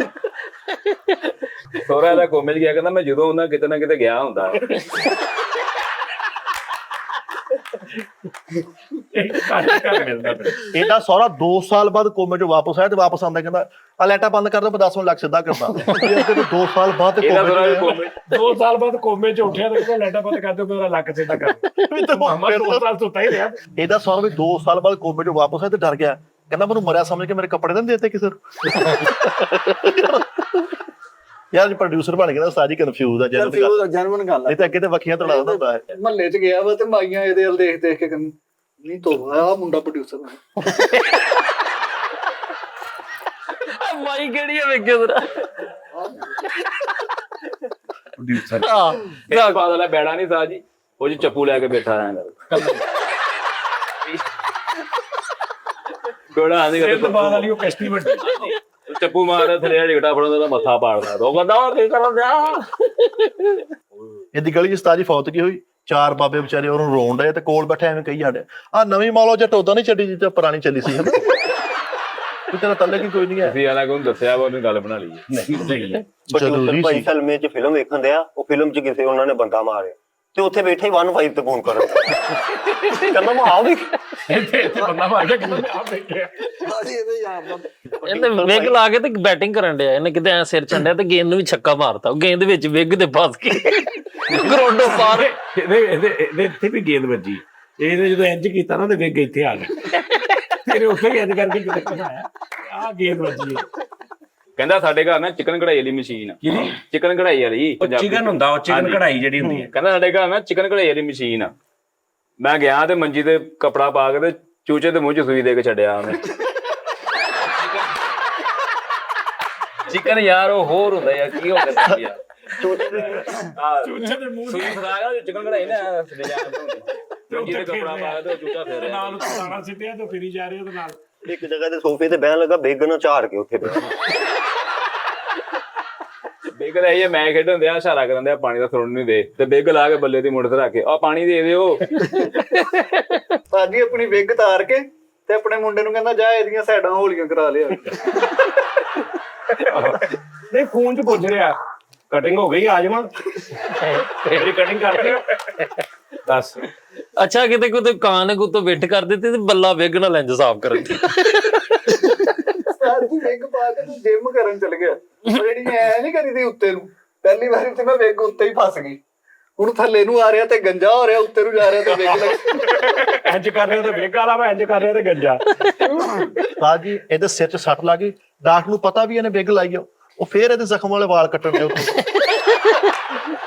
ਸੋਹਰਾ ਦਾ ਕੋਮੇ 'ਚ ਗਿਆ, ਕਹਿੰਦਾ ਮੈਂ ਜਦੋਂ ਉਹਨਾਂ ਕਿਤੇ ਨਾ ਕਿਤੇ ਗਿਆ ਹੁੰਦਾ। ਇਹਦਾ ਸਾਰਾ 2 ਸਾਲ ਬਾਅਦ ਕੋਮੇ ਚੋਂ ਵਾਪਸ ਆਇਆ, ਤੇ ਵਾਪਸ ਆਉਂਦਾ ਕਹਿੰਦਾ ਆ ਲਾਈਟਾਂ ਬੰਦ ਕਰ ਦੋ, ਮੈਂ 10 ਲੱਖ ਸਿੱਧਾ ਕਰਦਾ। 2 ਸਾਲ ਬਾਅਦ ਤੇ ਇਹਦਾ ਸੋਹਰਾ ਕੋਮੇ 2 ਸਾਲ ਬਾਅਦ ਕੋਮੇ 'ਚ ਉੱਠਿਆ ਤੇ ਲੈਟਾ ਬੰਦ ਕਰ ਦਿਓ, ਮੇਰਾ ਲੱਕ ਸਿੱਧਾ ਕਰ। ਮਾਮਾ 2 ਸਾਲ ਸੁੱਤਾ ਹੀ ਰਿਹਾ। ਇਹਦਾ ਸਾਰਾ ਵੀ 2 ਸਾਲ ਬਾਅਦ ਕੋਮੇ ਚੋਂ ਵਾਪਸ ਆਇਆ ਤੇ ਡਰ ਗਿਆ, ਕਹਿੰਦਾ ਮੈਨੂੰ ਮਰਿਆ ਸਮਝ ਕੇ ਮੇਰੇ ਕੱਪੜੇ ਨਹੀਂ ਦੇਤੇ ਕਿਸੇ ਨੂੰ। ਯਾਰ ਜੀ ਪ੍ਰੋਡਿਊਸਰ ਬਣ ਗਿਆ, ਸਾਜੀ ਕਨਫਿਊਜ਼ ਆ ਜਨਮਨ ਗੱਲ ਨਹੀਂ ਤਾਂ ਅੱਗੇ ਤੇ ਵੱਖੀਆਂ ਤੜਾ ਹੁੰਦਾ ਹੈ। ਮਹੱਲੇ ਚ ਗਿਆ ਵਾ ਤੇ ਮਾਈਆਂ ਇਹਦੇ ਵੱਲ ਦੇਖ ਦੇਖ ਕੇ ਕਹਿੰਦੀ ਨਹੀਂ ਤੋ ਆ ਮੁੰਡਾ ਪ੍ਰੋਡਿਊਸਰ ਹੈ। ਮਾਈ ਕਿਹੜੀ ਆ ਵੇਖਿਓ ਜ਼ਰਾ। ਪ੍ਰੋਡਿਊਸਰ ਇਹ ਬਾਦ ਵਾਲਾ ਬੈੜਾ ਨਹੀਂ ਸਾਜ ਜੀ, ਉਹ ਜੀ ਚੱਪੂ ਲੈ ਕੇ ਬੈਠਾ ਰਹਿੰਦਾ। ਕੋੜਾ ਆਂਦੀ ਇਹ ਤੋਂ ਬਾਅਦ ਵਾਲੀ ਉਹ ਕਸ਼ਤੀ ਵੱਡੀ ਚੱਪੂ ਮਾਰਦਾ ਥੱਲੇ ਢਿਕਟਾ ਫੜਾਉਂਦਾ ਤਾਂ ਮੱਥਾ ਪਾੜਦਾ, ਉਹ ਕਹਿੰਦਾ ਹੋਰ ਕੀ ਕਰਨ ਦਿਆ। ਇਹਦੀ ਗਲੀ ਚ ਉਸਤਾਦ ਫੌਤ ਕੀ ਹੋਈ, 4 ਬਾਬੇ ਵਿਚਾਰੇ ਉਹਨੂੰ ਰੋਣ ਡਏ ਤੇ ਕੋਲ ਬੈਠੇ ਐਵੇਂ ਕਹੀ ਜਾਂਦੇ ਆ ਨਵੀਂ ਮਾਲੋ ਜੱਟ ਉਦਾਂ ਨਹੀਂ ਛੱਡੀ ਜਿੱਦਾਂ ਪੁਰਾਣੀ ਚੱਲੀ ਸੀ, ਹਨਾ ਤੂੰ ਤੇਰਾ ਤੱਲੇ ਕੀ ਕੋਈ ਨਹੀਂ ਹੈ। ਅਸੀਂ ਆਲਾ ਕੋਲ ਦੱਸਿਆ ਵਾ, ਉਹਨੇ ਗੱਲ ਬਣਾ ਲਈ। ਜ਼ਰੂਰੀ ਭਾਈ ਸੀ। ਫਿਲਮੇ 'ਚ ਫਿਲਮ ਵੇਖਣ ਦਿਆ, ਉਹ ਫਿਲਮ 'ਚ ਕਿਸੇ ਉਹਨਾਂ ਨੇ ਬੰਦਾ ਮਾਰਿਆ, ਤੇ ਉੱਥੇ ਬੈਠਾ ਹੀ 1-5 ਤੇ ਫੋਨ ਕਰਨ ਕਹਿੰਦਾ ਮੈਂ ਆ ਵੀ ਇੱਥੇ ਬੰਦਾ ਮਾਰ ਕੇ ਕਹਿੰਦਾ ਆ ਬੈਠਿਆ ਭਾਜੀ ਇਹਦੇ ਯਾਰ ਦਾ ਇਹਨੇ ਵਿਗ ਲਾ ਕੇ ਤੇ ਬੈਟਿੰਗ ਕਰਨ ਡਿਆ, ਇਹਨੇ ਕਿਤੇ ਐ ਸਿਰ ਚੰਡਿਆ ਤੇ ਗੇਂਦ ਨੂੰ ਵੀ ਛੱਕਾ ਮਾਰਤਾ, ਉਹ ਗੇਂਦ ਵਿੱਚ ਵਿਗ ਦੇ ਫਸ ਗਈ ਗਰੋਂਡੋ ਪਾਰ। ਇਹਦੇ ਇੱਥੇ ਵੀ ਗੇਂਦ ਵੱਜੀ, ਇਹਨੇ ਜਦੋਂ ਇੰਜ ਕੀਤਾ ਨਾ ਤੇ ਵੇਗ ਇੱਥੇ ਆ ਗਿਆ, ਫਿਰ ਉੱਥੇ ਹੀ ਇੰਜ ਕਰਕੇ ਕਿਤੇ ਘਮਾਇਆ ਆ ਗੇਂਦ ਵੱਜੀ। ਕਹਿੰਦਾ ਸਾਡੇ ਘਰ ਨਾ ਚਿਕਨ ਕਢਾਈ ਵਾਲੀ ਮਸ਼ੀਨ ਆ। ਚਿਕਨ ਕਢਾਈ ਵਾਲੀ ਚਿਕਨ ਹੁੰਦਾ, ਉਹ ਚਿਕਨ ਕਢਾਈ ਜਿਹੜੀ ਹੁੰਦੀ ਹੈ। ਕਹਿੰਦਾ ਸਾਡੇ ਘਰ ਨਾ ਚਿਕਨ ਕਢਾਈ ਵਾਲੀ ਮਸ਼ੀਨ ਆ। ਮੈਂ ਗਿਆ ਤੇ ਮੰਜੀ ਤੇ ਕਪੜਾ ਪਾ ਕੇ ਤੇ ਚੂਚੇ ਦੇ ਮੂੰਹ 'ਚ ਸੂਈ ਦੇ ਕੇ ਛੱਡਿਆ ਉਹਨੇ। ਚਿਕਨ ਯਾਰ ਉਹ ਹੋਰ ਹੁੰਦਾ ਯਾਰ, ਕੀ ਹੋ ਗਿਆ ਯਾਰ, ਚੂਚੇ ਦੇ ਮੂੰਹ ਸੂਈ ਫਸਾ ਗਿਆ ਚਿਕਨ ਕਢਾਈ ਨਾ ਡਿਜ਼ਾਈਨ ਤੋਂ ਮੰਜੀ ਤੇ ਕਪੜਾ ਪਾ ਕੇ ਤੇ ਚੂਚਾ ਫੇਰ ਨਾਲ ਖਾਣਾ ਸਿੱਟਿਆ ਤੇ ਫਿਰੀ ਜਾ ਰਿਹਾ ਉਹਦੇ ਨਾਲ। ਇੱਕ ਜਗ੍ਹਾ ਤੇ ਸੋਫੇ ਤੇ ਬਹਿਣ ਲੱਗਾ, ਬੇਗ ਨਾਲ ਝਾੜ ਕੇ ਉੱਥੇ ਪਿਆ। ਬਿੱਗ ਦਾ ਇਹ ਮੈਚ ਖੇਡਣ ਦਿਆ, ਇਸ਼ਾਰਾ ਕਰਨ ਦਿਆ ਪਾਣੀ ਦਾ ਥਰੋਣ ਨਹੀਂ ਦੇ, ਤੇ ਬਿੱਗ ਲਾ ਕੇ ਬੱਲੇ ਦੀ ਮੁੜ ਤੇ ਰੱਖ ਕੇ ਆ ਪਾਣੀ ਦੇ ਦਿਓ। ਭਾਜੀ ਆਪਣੀ ਵਿਗ ਤਾਰ ਕੇ ਤੇ ਆਪਣੇ ਮੁੰਡੇ ਨੂੰ ਕਹਿੰਦਾ ਜਾ ਇਹਦੀਆਂ ਸਾਈਡਾਂ ਹੋਲੀਆਂ ਕਰਾ ਲਿਆ। ਨਹੀਂ ਫੋਨ 'ਚ ਪੁੱਛ ਰਿਹਾ ਕਟਿੰਗ ਹੋ ਗਈ, ਆ ਜਾਵਾਂ ਤੇਰੀ ਕਟਿੰਗ ਕਰਕੇ ਦੱਸ। ਅੱਛਾ ਕਿਤੇ ਕੋਈ ਕਾਂ ਨੇ ਕੋਈ ਵੇਟ ਕਰ ਦਿੱਤੀ ਤੇ ਬੱਲਾ ਵਿਗ ਨਾਲ ਲੈਂਜ ਸਾਫ਼ ਕਰਨ ਦੀ। ਸਰ ਜੀ ਵਿਗ ਪਾ ਕੇ ਜਿਮ ਕਰਨ ਚਲ ਗਿਆ, ਉਹ ਜਿਹੜੀ ਐ ਨਹੀਂ ਕਰੀਦੀ ਉੱਤੇ ਨੂੰ, ਪਹਿਲੀ ਵਾਰੀ ਤੇ ਮੈਂ ਵਿਗ ਉੱਤੇ ਹੀ ਫਸ ਗਈ। ਹੁਣ ਥੱਲੇ ਨੂੰ ਆ ਰਿਹਾ ਤੇ ਗੰਜਾ ਹੋ ਰਿਹਾ, ਉੱਤੇ ਨੂੰ ਜਾ ਰਿਹਾ ਤੇ ਵਿਗ ਲੱਗ। ਇੰਜ ਕਰ ਰਿਹਾ ਤੇ ਵੇਗ ਵਾਲਾ, ਮੈਂ ਇੰਜ ਕਰ ਰਿਹਾ ਤੇ ਗੰਜਾ। ਉਸਤਾਦ ਜੀ ਇਹਦੇ ਸਿਰ 'ਚ ਸੱਟ ਲੱਗ ਗਈ, ਡਾਕਟਰ ਨੂੰ ਪਤਾ ਵੀ ਇਹਨੇ ਵਿਗ ਲਾਈ ਆ, ਉਹ ਫੇਰ ਇਹਦੇ ਜ਼ਖਮ ਵਾਲੇ ਵਾਲ ਕੱਟਣ ਦੇ ਉੱਤੇ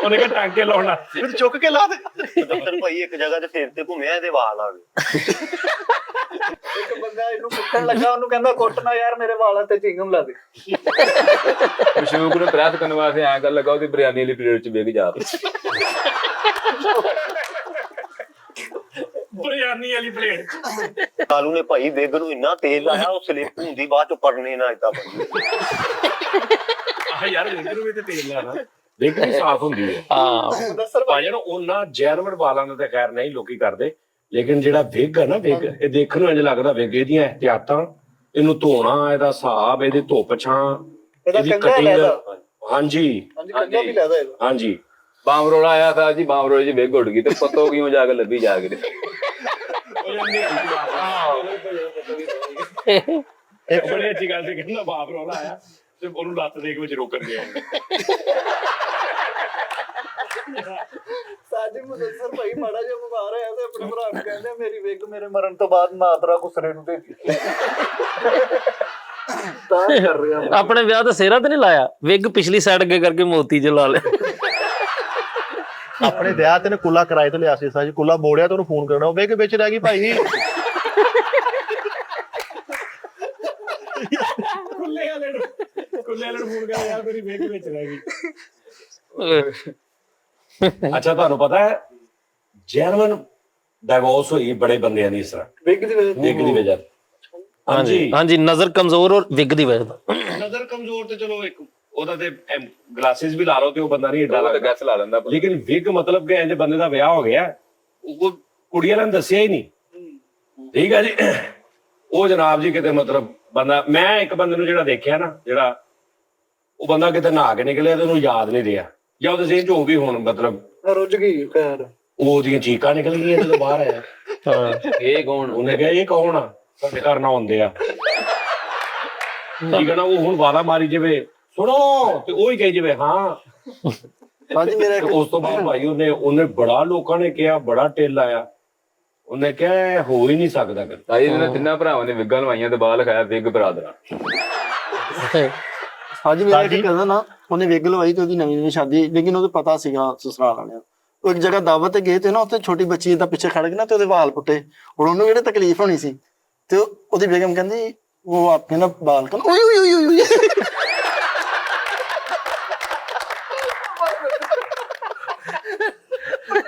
ਉਹਨੇ ਕਿਹਾ ਟਾਂਕੇ ਲਾਉਣਾ, ਫਿਰ ਚੁੱਕ ਕੇ ਲਾ ਦੇ। ਦਫ਼ਤਰ ਭਾਈ ਇੱਕ ਜਗ੍ਹਾ ਤੇ ਸਿਰ ਤੇ ਘੁੰਮਿਆ, ਇਹਦੇ ਵਾਲ ਆ ਗਏ। ਇੱਕ ਬੰਦਾ ਇਹਨੂੰ ਕੁੱਟਣ ਲੱਗਾ, ਉਹਨੂੰ ਕਹਿੰਦਾ ਕੁੱਟ ਨਾ ਯਾਰ, ਮੇਰੇ ਵਾਲਾਂ ਤੇ ਚਿੰਗਮ ਲਾ ਦੇ। ਮਸ਼ੂਕ ਨੂੰ ਪ੍ਰੈਸ ਕਰਨ ਵਾਸਤੇ ਐਂ ਕਰ ਲੱਗਾ, ਉਹਦੀ ਬਿਰਿਆਨੀ ਵਾਲੀ ਪਲੇਟ 'ਚ ਵਿਗ ਜਾ ਬਿਰਿਆਨੀ ਵਾਲੀ ਪਲੇਟ। ਕਾਲੂ ਨੇ ਭਾਈ ਬੇਗ ਨੂੰ ਇੰਨਾ ਤੇਲ ਲਾਇਆ, ਉਹ ਸਲਿੱਪ ਹੁੰਦੀ ਬਾਅਦ ਚ ਪੜਨੇ ਨਾ ਏਦਾਂ ਬਣੀ। ਆਹ ਯਾਰ ਵੇਗ ਨੂੰ ਵੀ ਤੇ ਤੇਲ ਲਾਣਾ, ਵੇਗ ਵੀ ਸਾਫ਼ ਹੁੰਦੀ ਹੈ। ਹਾਂ ਦੱਸਰ ਭਾਈ ਨੂੰ ਉਹਨਾਂ ਜੈਰਮਨ ਵਾਲਾਂ ਨੂੰ ਤਾਂ ਖੈਰ ਨਹੀਂ ਲੋਕੀ ਕਰਦੇ, ਲੇਕਿਨ ਜਿਹੜਾ ਵਿਗ ਹੈ ਨਾ, ਵਿਗ ਇਹ ਦੇਖਣ ਨੂੰ ਇੰਜ ਲੱਗਦਾ ਵਿਗ ਇਹਦੀਆਂ ਇਹਤਿਆਤਾਂ, ਇਹਨੂੰ ਧੋਣਾ, ਇਹਦਾ ਹਿਸਾਬ, ਇਹਦੀ ਧੁੱਪ ਛਾਂ, ਇਹਦਾ ਇਹਦੀ ਕੰਘਾ ਕਟਿੰਗ। ਲੈਦਾ। ਹਾਂਜੀ ਹਾਂਜੀ ਕੰਗਾ ਵੀ ਲੈਦਾ ਇਹਦਾ। ਹਾਂਜੀ ਬਾਮ ਰੋਲਾ ਆਇਆ ਥਾ ਜੀ, ਬਾਮ ਰੋਲੇ 'ਚ ਵਿਗ ਉੱਡ ਗਈ ਤੇ ਪਤੋ ਕਿਉਂ ਜਾ ਕੇ ਲੱਭੀ ਜਾ ਕੇ। ਇਹ ਬੜੀ ਅੱਛੀ ਗੱਲ ਤੇ ਕਹਿੰਦਾ ਬਾਪ ਰੋਲਾ ਆਇਆ ਤੇ ਉਹਨੂੰ ਲੱਤ ਦੇ ਕੇ ਵਿੱਚ ਰੋਕਣ ਗਿਆ। ਸਾਜੀ ਮੁਦੱਸਰ ਭਾਈ ਮਾੜਾ ਜਿਹਾ ਬਿਮਾਰ ਹੋਇਆ ਤੇ ਆਪਣੇ ਭਰਾ ਨੂੰ ਕਹਿੰਦੇ ਮੇਰੀ ਵਿਗ ਮੇਰੇ ਮਰਨ ਤੋਂ ਬਾਅਦ ਮਾਤਰਾ ਗੁਸਰੇ ਨੂੰ ਦੇ ਦਿੱਤੀ। ਤਾਂ ਕਰ ਰਿਹਾ ਮੈਂ। ਆਪਣੇ ਵਿਆਹ ਤੇ ਸਿਹਰਾ ਤੇ ਨਹੀਂ ਲਾਇਆ, ਵਿਗ ਪਿਛਲੀ ਸਾਈਡ ਅੱਗੇ ਕਰਕੇ ਮੋਤੀ ਚ ਲਾ ਲਿਆ। ਆਪਣੇ ਵਿਆਹ ਤੇ ਨੇ ਕੁੱਲਾ ਕਿਰਾਏ ਤੇ ਲਿਆ ਸੀ ਸਾਜੀ, ਕੁੱਲਾ ਮੋੜਿਆ ਤੇ ਉਹਨੂੰ ਫੋਨ ਕਰਨਾ, ਉਹ ਵਿਗ ਵਿੱਚ ਰਹਿ ਗਈ ਭਾਈ। ਕੁੱਲੇ ਵਾਲੇ ਨੂੰ ਫੋਨ ਕਰ ਯਾਰ ਮੇਰੀ ਵੇਗ ਵਿੱਚ ਰਹਿ ਗਈ। ਅੱਛਾ ਤੁਹਾਨੂੰ ਪਤਾ ਹੈ ਜਰਮਨ ਡਾਈਵੋਰਸ ਹੋਈ ਬੜੇ ਬੰਦਿਆਂ ਦੀ ਇਸ ਤਰ੍ਹਾਂ ਵਿਗ ਦੀ ਵਜ੍ਹਾ ਵਿਗ ਦੀ ਵਜ੍ਹਾ। ਹਾਂਜੀ ਹਾਂਜੀ ਨਜ਼ਰ ਕਮਜ਼ੋਰ ਔਰ ਵਿਗ ਦੀ ਵਜ੍ਹਾ ਤੋਂ। ਨਜ਼ਰ ਕਮਜ਼ੋਰ ਤੇ ਚਲੋ ਇੱਕ ਉਹਦਾ ਤੇ ਗਲਾਸਿਸ ਵੀ ਲਾ ਲਓ ਤੇ ਉਹ ਬੰਦਾ ਨਹੀਂ ਏਡਾ ਲੱਗਦਾ, ਗੈਸ ਲਾ ਲੈਂਦਾ। ਲੇਕਿਨ ਵਿਗ ਮਤਲਬ ਕਿ ਇੰਜ ਬੰਦੇ ਦਾ ਵਿਆਹ ਹੋ ਗਿਆ, ਉਹ ਕੁੜੀਆਂ ਨੇ ਦੱਸਿਆ ਹੀ ਨਹੀਂ। ਠੀਕ ਹੈ ਜੀ, ਉਹ ਜਨਾਬ ਜੀ ਕਿਤੇ ਮਤਲਬ ਬੰਦਾ, ਮੈਂ ਇੱਕ ਬੰਦੇ ਨੂੰ ਜਿਹੜਾ ਦੇਖਿਆ ਨਾ, ਜਿਹੜਾ ਉਹ ਬੰਦਾ ਕਿਤੇ ਨਹਾ ਕੇ ਨਿਕਲਿਆ ਤੇ ਉਹਨੂੰ ਯਾਦ ਨਹੀਂ ਰਿਹਾ, ਜਾਂ ਉਹਦੇ ਸਿਰ ਜੋ ਵੀ ਹੁਣ ਮਤਲਬ ਰੁੱਝ ਗਈ ਖੈਰ। ਉਹਦੀਆਂ ਚੀਕਾਂ ਨਿਕਲ ਗਈਆਂ ਜਦੋਂ ਬਾਹਰ ਆਇਆ। ਇਹ ਕੌਣ? ਉਹਨੇ ਕਿਹਾ ਇਹ ਕੌਣ ਆ, ਸਾਡੇ ਘਰ ਨਾ ਆਉਂਦੇ ਆ। ਠੀਕ ਹੈ ਨਾ, ਉਹ ਹੁਣ ਵਾਦਾ ਮਾਰੀ ਜਾਵੇ ਸੁਣੋ ਤੇ ਉਹ ਹੀ ਕਹੀ ਜਾਵੇ ਹਾਂ। ਹਾਂਜੀ ਮੇਰਾ ਤੇ ਉਸ ਤੋਂ ਬਾਅਦ ਭਾਈ ਉਹਨੇ ਬੜਾ ਲੋਕਾਂ ਨੇ ਕਿਹਾ, ਬੜਾ ਟਿੱਲ ਆਇਆ, ਉਹਨੇ ਕਿਹਾ ਇਹ ਹੋ ਹੀ ਨਹੀਂ ਸਕਦਾ। ਤਾਈ ਇਹਨਾਂ ਤਿੰਨਾਂ ਭਰਾਵਾਂ ਨੇ ਵਿਗਾਂ ਲਵਾਈਆਂ ਤੇ ਬਾਲ ਖਾਇਆ ਵਿਗ ਬਰਾਦਰਾਂ। ਹਾਂਜੀ ਮੇਰਾ ਇੱਕ ਕਜ਼ਨ ਆ, ਉਹਨੇ ਵਿਗ ਲਵਾਈ ਤੇ ਉਹਦੀ ਨਵੀਂ ਸ਼ਾਦੀ, ਲੇਕਿਨ ਉਹਨੂੰ ਪਤਾ ਸੀਗਾ ਸਸੁਰਾਲ ਵਾਲਿਆਂ। ਉਹ ਇੱਕ ਜਗ੍ਹਾ ਦਾਵਤ ਤੇ ਗਏ ਤੇ ਨਾ, ਉੱਥੇ ਛੋਟੀ ਬੱਚੀ ਦਾ ਪਿੱਛੇ ਖੜ ਗਈ ਨਾ ਤੇ ਉਹਦੇ ਵਾਲ ਪੁੱਟੇ। ਹੁਣ ਉਹਨੂੰ ਜਿਹੜੇ ਤਕਲੀਫ ਹੋਣੀ ਸੀ ਤੇ ਉਹਦੀ ਬੇਗਮ ਕਹਿੰਦੀ ਉਹ ਆਪਣੇ ਨਾ ਬਾਲ ਕਨ ਓਏ ਓਏ ਓਏ ਓਏ।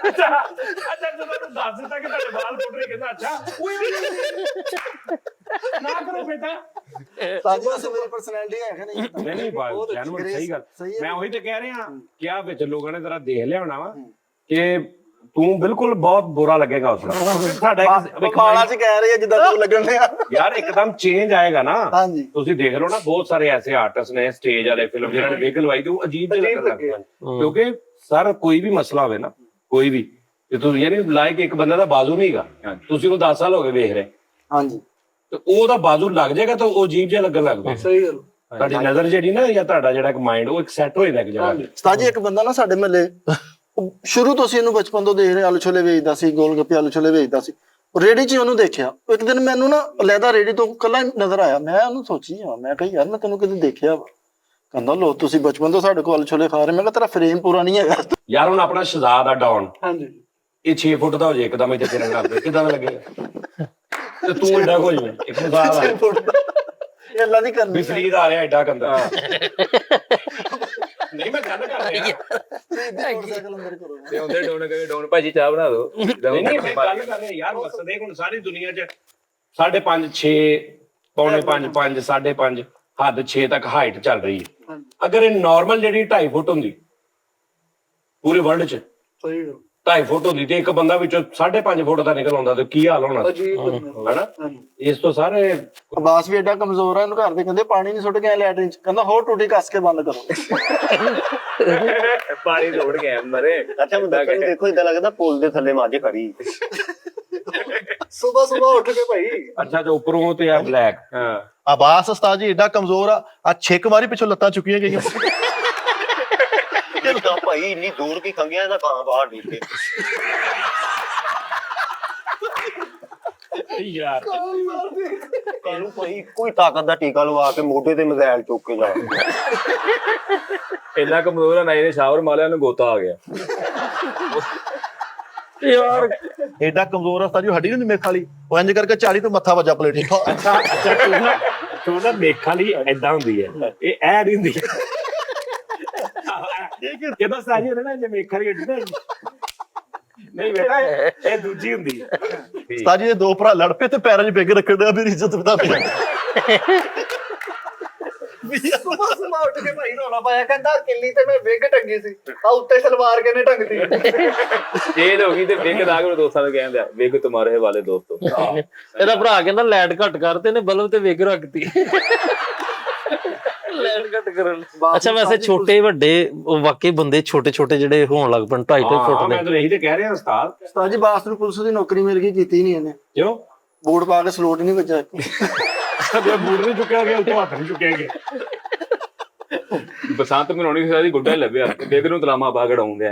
ਅੱਛਾ ਜਦੋਂ ਤੂੰ ਦੱਸ ਦਿੱਤਾ ਕਿ ਤੁਹਾਡੇ ਵਾਲ ਪੁੱਟ ਰਹੇ, ਕਹਿੰਦਾ ਅੱਛਾ ਨਾ ਕਰੋ ਬੇਟਾ। ਸਾਜੀ ਵੈਸੇ ਮੇਰੀ ਪਰਸਨੈਲਿਟੀ ਹੈ ਨਹੀਂ। ਨਹੀਂ ਬਾਤ ਜੈਨੂਇਨ ਸਹੀ ਗੱਲ। ਮੈਂ ਉਹੀ ਤੇ ਕਹਿ ਰਿਹਾ ਕਿ ਆ ਵਿੱਚ ਲੋਕਾਂ ਨੇ ਤੇਰਾ ਦੇਖ ਲਿਆ ਹੋਣਾ ਵਾ ਕਿ ਤੂੰ ਬਿਲਕੁਲ ਬਹੁਤ ਬੁਰਾ ਲੱਗੇਗਾ ਉਸ ਨਾਲ। ਸਾਡਾ ਬਾਲਾਂ 'ਚ ਕਹਿ ਰਹੇ ਆ ਜਿੱਦਾਂ ਤੂੰ ਲੱਗਣ ਡਿਆ। ਯਾਰ ਇੱਕਦਮ ਚੇਂਜ ਆਏਗਾ ਨਾ। ਹਾਂਜੀ ਤੁਸੀਂ ਦੇਖ ਲਓ ਨਾ, ਬਹੁਤ ਸਾਰੇ ਐਸੇ ਆਰਟਿਸਟ ਨੇ ਸਟੇਜ ਵਾਲੇ ਫਿਲਮ ਜਿਹਨਾਂ ਨੇ ਵਿਗ ਲਵਾਈ ਤੇ ਉਹ ਅਜੀਬ ਜਿਹੇ ਲੱਗਣ ਲੱਗ ਪਏ। ਕਿਉਂਕਿ ਸਰ ਕੋਈ ਵੀ ਮਸਲਾ ਹੋਵੇ ਨਾ, ਕੋਈ ਵੀ ਤੇ ਤੁਸੀਂ ਯਾਨੀ ਲਾਈਕ ਇੱਕ ਬੰਦੇ ਦਾ ਬਾਜ਼ੂ ਨਹੀਂ ਹੈਗਾ, ਤੁਸੀਂ ਉਹਨੂੰ 10 ਸਾਲ ਹੋ ਗਏ ਵੇਖ ਰਹੇ, ਹਾਂਜੀ ਤੇ ਉਹਦਾ ਬਾਜ਼ੂ ਲੱਗ ਜਾਏਗਾ ਤਾਂ ਉਹ ਅਜੀਬ ਜਿਹਾ ਲੱਗਣ ਲੱਗ ਪਿਆ। ਸਹੀ ਗੱਲ। ਤੁਹਾਡੀ ਨਜ਼ਰ ਜਿਹੜੀ ਨਾ ਜਾਂ ਤੁਹਾਡਾ ਜਿਹੜਾ ਇੱਕ ਮਾਈਂਡ ਉਹ ਇੱਕ ਸੈੱਟ ਹੋ ਜਾਂਦਾ ਇੱਕ ਜਗ੍ਹਾ ਤੇ। ਉਸਤਾਦ ਜੀ ਇੱਕ ਬੰਦਾ ਨਾ ਸਾਡੇ ਮਹੱਲੇ ਸ਼ੁਰੂ ਤੋਂ ਅਸੀਂ ਇਹਨੂੰ ਬਚਪਨ ਤੋਂ ਦੇਖ ਰਹੇ, ਆਲੂ ਛੋਲੇ ਵੇਚਦਾ ਸੀ, ਗੋਲ ਗੱਪੇ ਆਲੂ ਛੋਲੇ ਵੇਚਦਾ ਸੀ। ਰੇੜੀ 'ਚ ਉਹਨੂੰ ਦੇਖਿਆ, ਇੱਕ ਦਿਨ ਮੈਨੂੰ ਨਾ ਲੈਦਾ ਰੇੜੀ ਤੋਂ ਕੱਲਾ ਨਜ਼ਰ ਆਇਆ। ਮੈਂ ਉਹਨੂੰ ਸੋਚੀ ਮੈਂ ਕਿਹਾ ਯਾਰ ਮੈਂ ਤੈਨੂੰ ਕਦੇ ਦੇਖਿਆ ਵਾ। ਕਹਿੰਦਾ ਲੋ ਤੁਸੀਂ ਬਚਪਨ ਤੋਂ ਸਾਡੇ ਕੋਲ ਆਲੂ ਛੋਲੇ ਖਾ ਰਹੇ। ਮੈਂ ਕਿਹਾ ਤੇਰਾ ਫਰੇਮ ਪੂਰਾ ਨਹੀਂ ਹੈਗਾ। ਯਾਰ ਹੁਣ ਆਪਣਾ ਸ਼ਹਜ਼ਾਦ ਆ ਡੌਨ, ਹਾਂਜੀ ਇਹ 6 ਫੁੱਟ ਦਾ ਹੋ ਜਾਏ ਇੱਕਦਮ ਇੱਥੇ ਫਿਰਨ ਲੱਗ ਪਏ, ਕਿੱਦਾਂ ਦਾ ਲੱਗੇਗਾ? ਤੇ ਤੂੰ ਏਡਾ ਹੋ ਜਾਵੇਂ ਇੱਕ ਸ਼ਹਜ਼ਾਦ ਆ ਇਹ ਅੱਲਾ ਦੀ ਕਰਨੀ ਵੀ ਫਰੀਦ ਆ ਰਿਹਾ ਏਡਾ ਕੰਦਾ। ਨਹੀਂ ਮੈਂ ਗੱਲ ਕਰ ਰਿਹਾ, ਮੋਟਰਸਾਈਕਲ ਅੰਦਰ ਕਰੋ। ਤੇ ਹੁੰਦੇ ਡੋਨ ਕਹੇ ਡੋਨ ਭਾਜੀ ਚਾਹ ਬਣਾ ਦਿਓ। ਨਹੀਂ ਨਹੀਂ ਮੈਂ ਗੱਲ ਕਰ ਰਿਹਾ ਯਾਰ, ਮਕਸਦ ਇਹ ਹੁਣ ਸਾਰੀ ਦੁਨੀਆ 'ਚ 5.5 6 ਪੌਣੇ 5 5 5.5 ਹੱਦ 6 ਤੱਕ ਹਾਈਟ ਚੱਲ ਰਹੀ ਹੈ। ਅਗਰ ਇਹ ਨਾਰਮਲ ਜਿਹੜੀ 2.5 ਫੁੱਟ ਹੁੰਦੀ ਪੂਰੇ ਵਰਲਡ 'ਚ, ਸਹੀ ਗੱਲ। 2.5 ਫੁੱਟ ਹੁੰਦੀ ਤੇ ਇੱਕ ਬੰਦਾ ਵਿੱਚੋਂ 5.5 ਫੁੱਟ ਦਾ ਨਿਕਲ ਆਉਂਦਾ ਤੇ ਕੀ ਹਾਲ ਹੋਣਾ ਅਜੀਬ ਬੰਦਾ। ਹੈਨਾ? ਇਸ ਤੋਂ ਸਾਰੇ ਅਬਾਸ ਵੀ ਏਡਾ ਕਮਜ਼ੋਰ ਆ, ਇਹਨੂੰ ਘਰ ਦੇ ਕਹਿੰਦੇ ਪਾਣੀ ਨਹੀਂ ਸੁੱਟ ਕੇ ਆਇਆ ਲੈਟਰਿਨ 'ਚ। ਕਹਿੰਦਾ ਹੋਰ ਟੂਟੀ ਕੱਸ ਕੇ ਬੰਦ ਕਰੋ। ਪਾਣੀ ਰੋੜ ਗਿਆ ਮਰੇ। ਅੱਛਾ ਮੈਂ ਦੱਸਣ ਨੂੰ ਦੇਖੋ ਇਦਾਂ ਲੱਗਦਾ ਪੁਲ ਦੇ ਥੱਲੇ ਮਾਝੇ ਖੜੀ। ਸੁਬਹ ਉੱਠ ਕੇ ਭਾਈ ਅੱਛਾ ਤੇ ਉੱਪਰੋਂ ਤੇ ਆ ਬਲੈਕ। ਹਾਂ ਆਬਾਸ ਉਸਤਾਦ ਜੀ ਏਡਾ ਕਮਜ਼ੋਰ ਆ ਛਿੱਕ ਮਾਰੀ ਪਿੱਛੋਂ ਲੱਤਾਂ ਚੁੱਕੀਆਂ ਗਈਆਂ। ਤਾਂ ਭਾਈ ਇੰਨੀ ਦੂਰ ਕੀ ਖੰਗਿਆ ਇਹਦਾ ਕਾਂ ਬਾਹਰ ਨੀਚੇ। ਯਾਰ ਇਹਨੂੰ ਭਾਈ ਕੋਈ ਤਾਕਤ ਦਾ ਟੀਕਾ ਲਵਾ ਕੇ ਮੋਢੇ ਤੇ ਮਿਜ਼ਾਈਲ ਚੁੱਕ ਕੇ ਜਾ। ਇੰਨਾ ਕਮਜ਼ੋਰ ਆ ਨਾ, ਇਹਨੇ ਸ਼ਾਵਰ ਮਾਰਿਆ ਨੂੰ ਗੋਤਾ ਆ ਗਿਆ। ਯਾਰ ਏਡਾ ਕਮਜ਼ੋਰ ਆ ਉਸਤਾਦ ਜੀ, ਹੱਡੀ ਨਹੀਂ ਮੇਖ ਵਾਲੀ, ਉਹ ਇੰਜ ਕਰਕੇ ਝਾੜੀ ਤੋਂ ਮੱਥਾ ਵੱਜਾ ਪਲੇਟ। ਅੱਛਾ ਤੂੰ ਨਾ ਮੇਖਾਂ ਲਈ ਏਦਾਂ ਹੁੰਦੀ ਹੈ, ਇਹ ਐ ਨਹੀਂ ਹੁੰਦੀ। ਇਹ ਤਾਂ ਸਾਜੀ ਨਾ ਜੇ ਮੇਖਾਂ ਲਈ ਏਦਾਂ ਨਹੀਂ ਬੇਟਾ, ਇਹ ਦੂਜੀ ਹੁੰਦੀ ਹੈ। ਉਸਤਾਦ ਜੀ ਦੇ ਦੋ ਭਰਾ ਲੜ ਪਏ ਤੇ ਪੈਰਾਂ 'ਚ ਬਿੱਗ ਰੱਖਣ ਡਿਆ, ਮੇਰੀ ਇੱਜ਼ਤ ਵਧਾ ਪਿਆ। ਸੁਬਹ ਉੱਠ ਕੇ ਭਾਈ ਰੌਲਾ ਪਾਇਆ, ਕਹਿੰਦਾ ਕਿੱਲੀ ਤੇ ਮੈਂ ਵਿਗ ਟੰਗੀ ਸੀ, ਆ ਉੱਤੇ ਸਲਵਾਰ ਕਿਨੇ ਟੰਗਦੀ। ਇਹ ਹੋ ਗਈ ਤੇ ਵਿਗ ਲਾ ਕੇ ਦੋਸਤਾਂ ਨੂੰ ਕਹਿੰਦੇ ਆ ਵਿਗ ਤੁਹਾਰੇ ਵਾਲੇ ਦੋਸਤੋ। ਇਹਦਾ ਭਰਾ ਕਹਿੰਦਾ ਲਾਈਟ ਘੱਟ ਕਰ ਤੇ ਇਹਨੇ ਬਲਬ ਤੇ ਵਿਗ ਰੱਖਤੀ। ਲਾਈਟ ਘੱਟ ਕਰਨ। ਅੱਛਾ ਵੈਸੇ ਛੋਟੇ ਵੱਡੇ ਵਾਕਈ ਬੰਦੇ ਛੋਟੇ ਛੋਟੇ ਜਿਹੜੇ ਹੋਣ ਲੱਗ ਪਣ 2.5 ਫੁੱਟ ਮੈਂ ਤਾਂ ਇਹੀ ਤੇ ਕਹਿ ਰਿਹਾ ਉਸਤਾਦ। ਉਸਤਾਦ ਜੀ ਬਾਸ ਨੂੰ ਪੁਲਿਸ ਦੀ ਨੌਕਰੀ ਮਿਲ ਗਈ, ਕੀਤੀ ਨਹੀਂ ਇਹਨੇ। ਕਿਉਂ? ਬੂਟ ਪਾ ਕੇ ਸਲੋਟ ਨਹੀਂ ਵੱਜਾ। ਜੇ ਬੂਟ ਨਹੀਂ ਚੁੱਕਿਆ ਗਿਆ ਉੱਤੋਂ ਹੱਥ ਨਹੀਂ ਚੁੱਕਿਆ ਗਿਆ। ਬਸੰਤ ਮਨਾਉਣੀ ਸਾਰੀ ਗੁੱਡਾ ਹੀ ਲੱਭਿਆ, ਵਿਗ ਨੂੰ ਤਲਾਮਾ ਪਾ ਕਢਾਉਂਦੇ ਆ।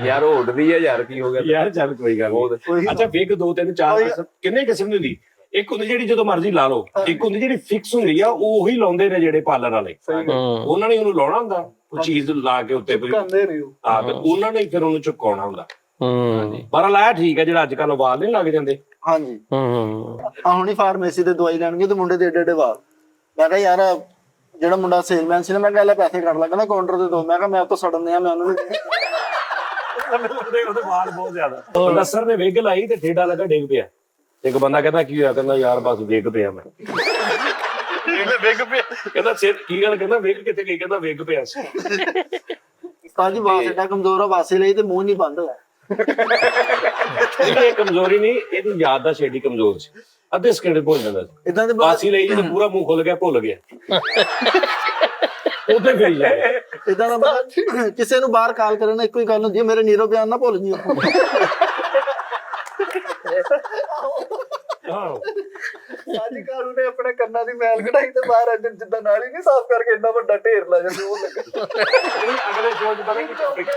ਯਾਰ ਉਹ ਉੱਡਦੀ ਆ ਯਾਰ, ਕੀ ਹੋ ਗਿਆ ਯਾਰ ਚੱਲ ਕੋਈ ਗੱਲ ਨਹੀਂ। ਅੱਛਾ ਵਿਗ 2 3 4 ਕਿੰਨੇ ਕਿਸਮ ਦੀ ਹੁੰਦੀ? ਇੱਕ ਹੁੰਦੀ ਜਿਹੜੀ ਜਦੋਂ ਮਰਜ਼ੀ ਲਾ ਲਓ, ਇੱਕ ਹੁੰਦੀ ਜਿਹੜੀ ਫਿਕਸ ਹੁੰਦੀ ਆ, ਉਹ ਉਹੀ ਲਾਉਂਦੇ ਨੇ ਜਿਹੜੇ ਪਾਰਲਰ ਵਾਲੇ। ਉਹਨਾਂ ਨੇ ਉਹਨੂੰ ਲਾਉਣਾ ਹੁੰਦਾ, ਉਹ ਚੀਜ਼ ਲਾ ਕੇ ਉੱਤੇ ਕਹਿੰਦੇ ਨਹੀਂ ਉਹ। ਹਾਂ ਤੇ ਉਹਨਾਂ ਨੇ ਫਿਰ ਉਹਨੂੰ ਚੁਕਾਉਣਾ ਹੁੰਦਾ। ਪਰ ਲਾਇਆ ਠੀਕ ਹੈ, ਜਿਹੜਾ ਅੱਜ ਕੱਲ ਵਾਲ ਨਹੀਂ ਲੱਗ ਜਾਂਦੇ। ਹਾਂਜੀ ਆ ਹੁਣੀ ਫਾਰਮੇਸੀ ਤੇ ਦਵਾਈ ਲੈਣਗੇ ਤੇ ਮੁੰਡੇ ਦੇ ਏਡੇ ਏਡੇ ਵਾਲ। ਮੈਂ ਕਿਹਾ ਯਾਰ ਜਿਹੜਾ ਮੁੰਡਾ ਸੇਲਮੈਨ ਸੀ ਨਾ, ਮੈਂ ਕਿਹਾ ਲੈ ਪੈਸੇ ਕੱਢ ਲਾ। ਕਹਿੰਦਾ ਕਾਊਂਟਰ ਤੇ ਦੋ। ਮੈਂ ਕਿਹਾ ਮੈਂ ਉਹ ਤੋਂ ਸੜਨ ਦਿਆਂ, ਮੈਂ ਉਹਨੂੰ ਉਹਦੇ ਵਾਲ ਬਹੁਤ ਜ਼ਿਆਦਾ। ਨਸਰ ਨੇ ਵਿਗ ਲਾਈ ਤੇ ਠੇਡਾ ਲੱਗਾ ਡਿੱਗ ਪਿਆ। ਇੱਕ ਬੰਦਾ ਕਹਿੰਦਾ ਕੀ ਹੋਇਆ? ਕਹਿੰਦਾ ਯਾਰ ਬਸ ਵਿਗ ਪਿਆ ਮੈਂ। ਵਿਗ ਪਿਆ ਕਹਿੰਦਾ ਸਿਰ ਕੀ ਗੱਲ? ਕਹਿੰਦਾ ਵਿਗ ਕਿੱਥੇ ਗਈ? ਕਹਿੰਦਾ ਵਿਗ ਪਿਆ ਸੀ। ਉਸਤਾਦ ਜੀ ਬਾਸ ਏਡਾ ਕਮਜ਼ੋਰ ਆ, ਵਾਸੇ ਲਈ ਤੇ ਮੂੰਹ ਨਹੀਂ ਬੰਦ ਹੋਇਆ। ਇਹ ਕਮਜ਼ੋਰੀ ਨਹੀਂ, ਇਹਦੀ ਯਾਦ ਦਾ ਛੇੜੀ ਕਮਜ਼ੋਰ ਸੀ। ਅੱਧੇ ਸਕਿੰਟ ਭੁੱਲ ਜਾਂਦਾ ਸੀ। ਇਦਾਂ ਦੇ ਬਾਸੀ ਲਈ ਜਦੋਂ ਪੂਰਾ ਮੂੰਹ ਖੁੱਲ ਗਿਆ, ਭੁੱਲ ਗਿਆ। ਉਹਦੇ ਗਈ ਜਾ ਇਦਾਂ ਦਾ ਬੰਦਾ ਕਿਸੇ ਨੂੰ ਬਾਹਰ ਕਾਲ ਕਰਨ ਇੱਕੋ ਹੀ ਗੱਲ ਹੁੰਦੀ ਹੈ, ਮੇਰੇ ਨੀਰੋ ਬਿਆਨ ਨਾ ਭੁੱਲ ਜੀ। ਅੱਜ ਕਾਲੂ ਨੇ ਆਪਣੇ ਕੰਨਾਂ ਦੀ ਮੈਲ ਕਢਾਈ ਤੇ ਬਾਹਰ ਅੱਜ ਜਿੱਦਾਂ ਨਾਲੀ ਨਹੀਂ ਸਾਫ਼ ਕਰਕੇ ਇੰਨਾ ਵੱਡਾ ਢੇਰ ਲਾ ਜਾਂਦੇ, ਉਹ ਲੱਗਾ। ਅਗਲੇ ਸ਼ੋਅ 'ਚ ਪਤਾ ਕੀ ਟੌਪਿਕ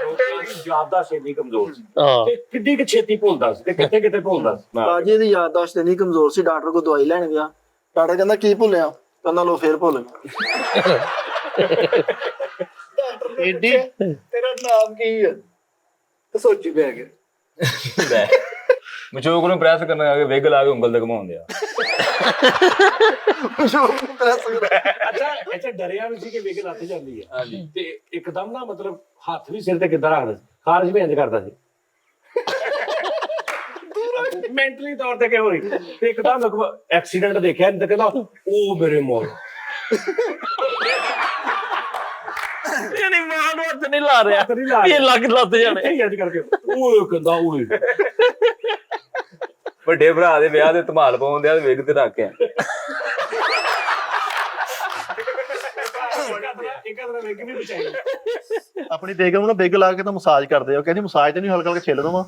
ਯਾਦ ਦਾ ਛੇਤੀ ਕਮਜ਼ੋਰ ਸੀ ਤੇ ਕਿੱਡੀ ਕਿ ਛੇਤੀ ਭੁੱਲਦਾ ਸੀ ਤੇ ਕਿੱਥੇ ਕਿੱਥੇ ਭੁੱਲਦਾ ਸੀ। ਬਾਜੀ ਦੀ ਯਾਦਦਾਸ਼ਤ ਇੰਨੀ ਕਮਜ਼ੋਰ ਸੀ, ਡਾਕਟਰ ਕੋਲ ਦਵਾਈ ਲੈਣ ਗਿਆ। ਡਾਕਟਰ ਕਹਿੰਦਾ ਕੀ ਭੁੱਲਿਆ? ਕਹਿੰਦਾ ਲੋ ਫੇਰ ਭੁੱਲ ਗਿਆ। ਏਡੀ ਤੇਰਾ ਨਾਮ ਕੀ ਹੈ? ਤੇ ਸੋਚੀ ਪੈ ਗਿਆ। ਮਚੋਕ ਨੂੰ ਪ੍ਰੈਸ ਕਰਨ ਆ ਕੇ ਵਿਗ ਲਾ ਕੇ ਉਂਗਲ ਤੇ ਘਮਾਉਂਦੇ ਆ। ਅੱਛਾ ਡਰਿਆ ਵੀ ਸੀ ਕਿ ਵਿਗ ਲੱਥ ਜਾਂਦੀ ਹੈ ਤੇ ਇੱਕਦਮ ਨਾ ਮਤਲਬ ਹੱਥ ਵੀ ਸਿਰ ਤੇ ਕਿੱਦਾਂ ਰੱਖਦਾ ਸੀ, ਖਾਰਜ ਵੀ ਇੰਜ ਕਰਦਾ ਸੀ ਮੈਂਟਲੀ ਤੌਰ ਤੇ ਕਿ ਹੋਈ ਤੇ ਇੱਕਦਮ ਐਕਸੀਡੈਂਟ ਦੇਖਿਆ ਤੇ ਕਹਿੰਦਾ ਉਹ ਮੇਰੇ ਮੋਰ। ਇਹਨੇ ਮਾਂ ਨੂੰ ਹੱਥ ਨਹੀਂ ਲਾ ਰਿਹਾ, ਇਹ ਲੱਗ ਲੱਤ ਜਾਣੇ ਇੰਜ ਕਰਕੇ ਉਹ ਕਹਿੰਦਾ ਉਹ ਵੱਡੇ ਭਰਾ ਦੇ ਵਿਆਹ ਦੇ ਧਮਾਲ ਪਾਉਂਦੇ ਆ ਤੇ ਵਿਗ ਤੇ ਰੱਖ ਕੇ ਇੱਕ ਆਪਣੀ ਬੇਗਮ ਨੂੰ ਨਾ ਬਿੱਗ ਲਾ ਕੇ ਤਾਂ ਮਸਾਜ ਕਰਦੇ ਆ, ਉਹ ਕਹਿੰਦੀ ਮਸਾਜ ਤੇ ਨਹੀਂ, ਹਲਕਾ ਹਲਕਾ ਛਿੱਲ ਦਵਾਂ।